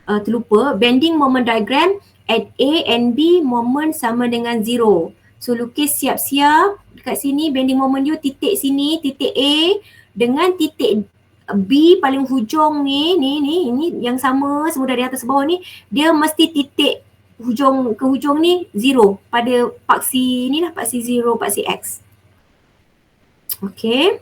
terlupa. Bending moment diagram at A and B, moment sama dengan 0. So lukis siap-siap dekat sini bending moment you titik sini, titik A dengan titik B paling hujung ni yang sama semua dari atas bawah ni, dia mesti titik hujung ke hujung ni 0 pada paksi ni lah, paksi 0, paksi X. Okay.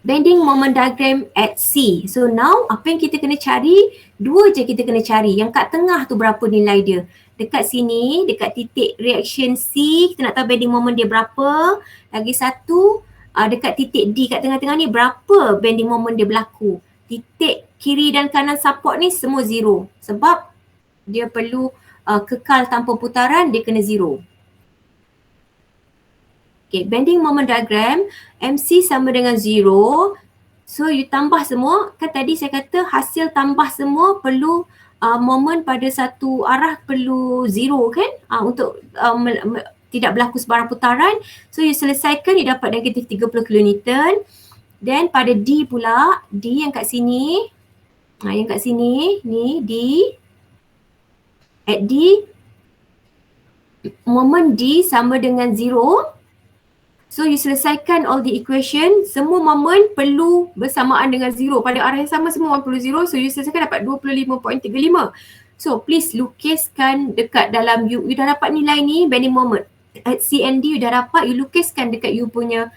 Bending moment diagram at C. So now apa yang kita kena cari? Dua je kita kena cari. Yang kat tengah tu berapa nilai dia. Dekat sini, dekat titik reaction C, kita nak tahu bending moment dia berapa. Lagi satu, dekat titik D kat tengah-tengah ni berapa bending moment dia berlaku. Titik kiri dan kanan support ni semua 0. Sebab dia perlu kekal tanpa putaran, dia kena 0. Okay, bending moment diagram, MC sama dengan 0. So you tambah semua, kan tadi saya kata hasil tambah semua perlu moment pada satu arah perlu 0 kan, untuk tidak berlaku sebarang putaran. So you selesaikan, you dapat negatif 30 kN. Then pada D pula, D yang kat sini, yang kat sini, ni D, at D, moment D sama dengan 0. So you selesaikan all the equation, semua moment perlu bersamaan dengan 0. Pada arah yang sama semua perlu 0. So you selesaikan dapat 25.35. So please lukiskan dekat dalam you dah dapat nilai ni bending moment. At C and D you dah dapat, you lukiskan dekat you punya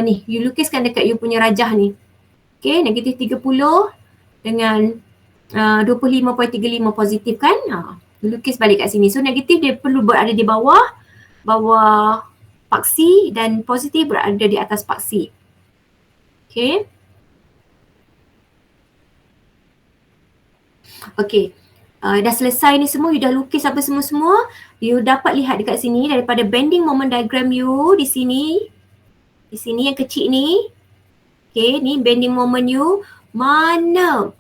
ni. You lukiskan dekat you punya rajah ni. Okay, negatif 30 dengan 25.35 positif kan. Lukis balik kat sini. So negatif dia perlu berada di bawah paksi dan positif berada di atas paksi. Okay. Okay. Dah selesai ni semua, you dah lukis apa semua-semua. You dapat lihat dekat sini daripada bending moment diagram you di sini. Di sini yang kecil ni. Okay, ni bending moment you. Mana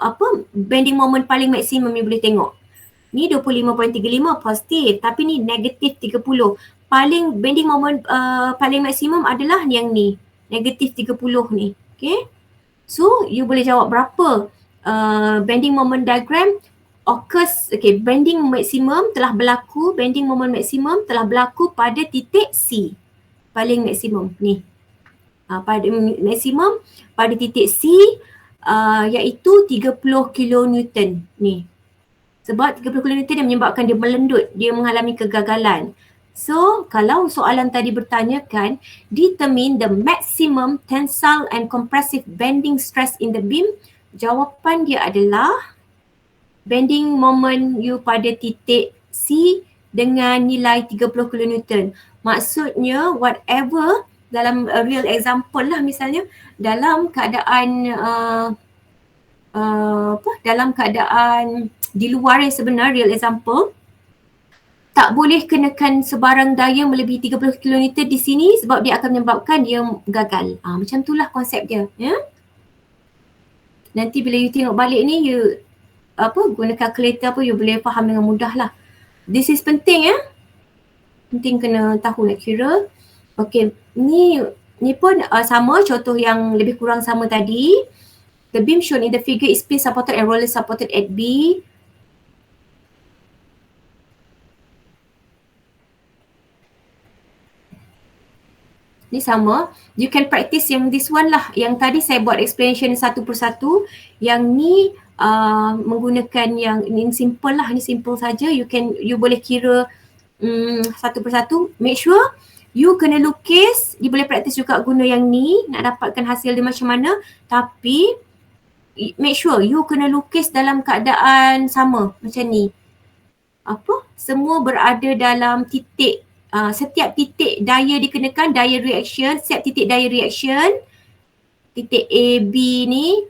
bending moment paling maksimum you boleh tengok. Ni 25.35 positif, tapi ni negatif 30. Paling bending moment paling maksimum adalah yang ni, negatif 30 ni. Okay. So you boleh jawab berapa bending moment diagram occurs, okay, bending maksimum telah berlaku, bending moment maksimum telah berlaku pada titik C. Paling maksimum ni. Pada maksimum pada titik C iaitu 30 kN ni. Sebab 30 kN dia menyebabkan dia melendut, dia mengalami kegagalan. So, kalau soalan tadi bertanyakan, determine the maximum tensile and compressive bending stress in the beam, jawapan dia adalah bending moment you pada titik C dengan nilai 30 kN. Maksudnya, whatever dalam real example lah misalnya, dalam keadaan dalam keadaan di luar yang sebenar, real example, tak boleh kenakan sebarang daya melebihi 30 kN di sini sebab dia akan menyebabkan dia gagal. Macam itulah konsep dia. Ya? Nanti bila you tengok balik ni, you guna calculator you boleh faham dengan mudah lah. This is penting ya. Penting kena tahu nak kira. Okey, ni pun sama, contoh yang lebih kurang sama tadi. The beam shown in the figure is pin supported and roller supported at B. Ni sama. You can practice yang this one lah. Yang tadi saya buat explanation satu persatu. Yang ni menggunakan yang ni simple lah. Ni simple saja. You boleh kira satu persatu. Make sure you kena lukis. You boleh practice juga guna yang ni. Nak dapatkan hasil dia macam mana. Tapi make sure you kena lukis dalam keadaan sama. Macam ni. Semua berada dalam titik. Setiap titik daya dikenakan, daya reaction, setiap titik daya reaction, titik A, B ni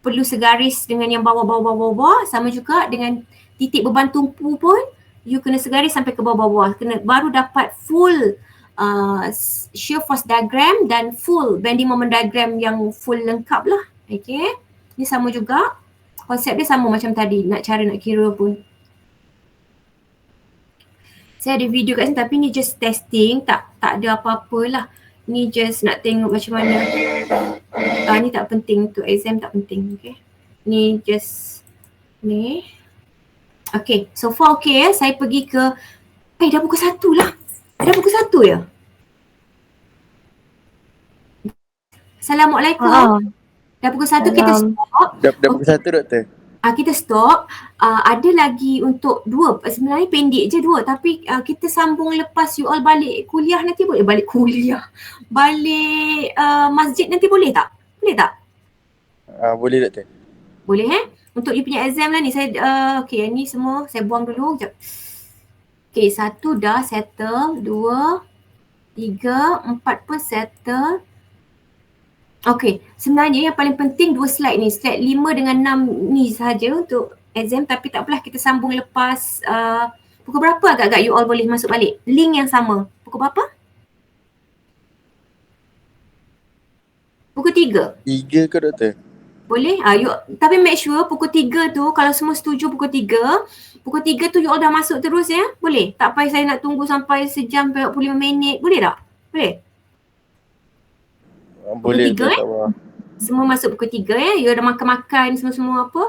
perlu segaris dengan yang bawah-bawah. Sama juga dengan titik beban tumpu pun, you kena segaris sampai ke bawah-bawah. Baru dapat full shear force diagram dan full bending moment diagram yang full lengkap lah. Okay. Ni sama juga. Konsep dia sama macam tadi, cara nak kira pun. Saya ada video kat sini tapi ni just testing, tak ada apa-apa lah. Ni just nak tengok macam mana. Ni tak penting, untuk exam tak penting. Okay. Ni just ni. Okay, so far okay saya pergi ke dah pukul 1 lah. Dah pukul 1 ya? Assalamualaikum. Dah pukul 1 kita stop. Dah pukul 1 doktor? Kita stop. Ada lagi untuk 2. Sebenarnya pendek je 2. Tapi kita sambung lepas you all balik kuliah nanti boleh? Balik kuliah. Balik masjid nanti boleh tak? Boleh tak? Boleh doktor. Boleh Untuk you punya exam lah ni. Saya okay, ni semua saya buang dulu. Sekejap. Okay, 1 dah settle. 2, 3, 4 pun settle. Okay, sebenarnya yang paling penting 2 slide ni. Slide 5 dengan 6 ni sahaja untuk exam. Tapi tak apalah, kita sambung lepas pukul berapa agak-agak you all boleh masuk balik? Link yang sama. Pukul berapa? Pukul 3? 3 ke doktor? Boleh? Tapi make sure pukul 3 tu, kalau semua setuju pukul 3 tu you all dah masuk terus ya? Boleh? Tak payah saya nak tunggu sampai sejam 45 minit. Boleh tak? Boleh? Boleh pukul 3 tak apa. Semua masuk pukul 3 ya. You dah makan-makan semua-semua apa.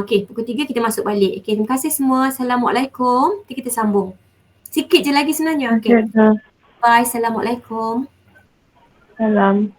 Okay, pukul 3 kita masuk balik. Okay, terima kasih semua. Assalamualaikum. Nanti kita sambung. Sikit je lagi sebenarnya. Okay. Bye. Assalamualaikum. Salam.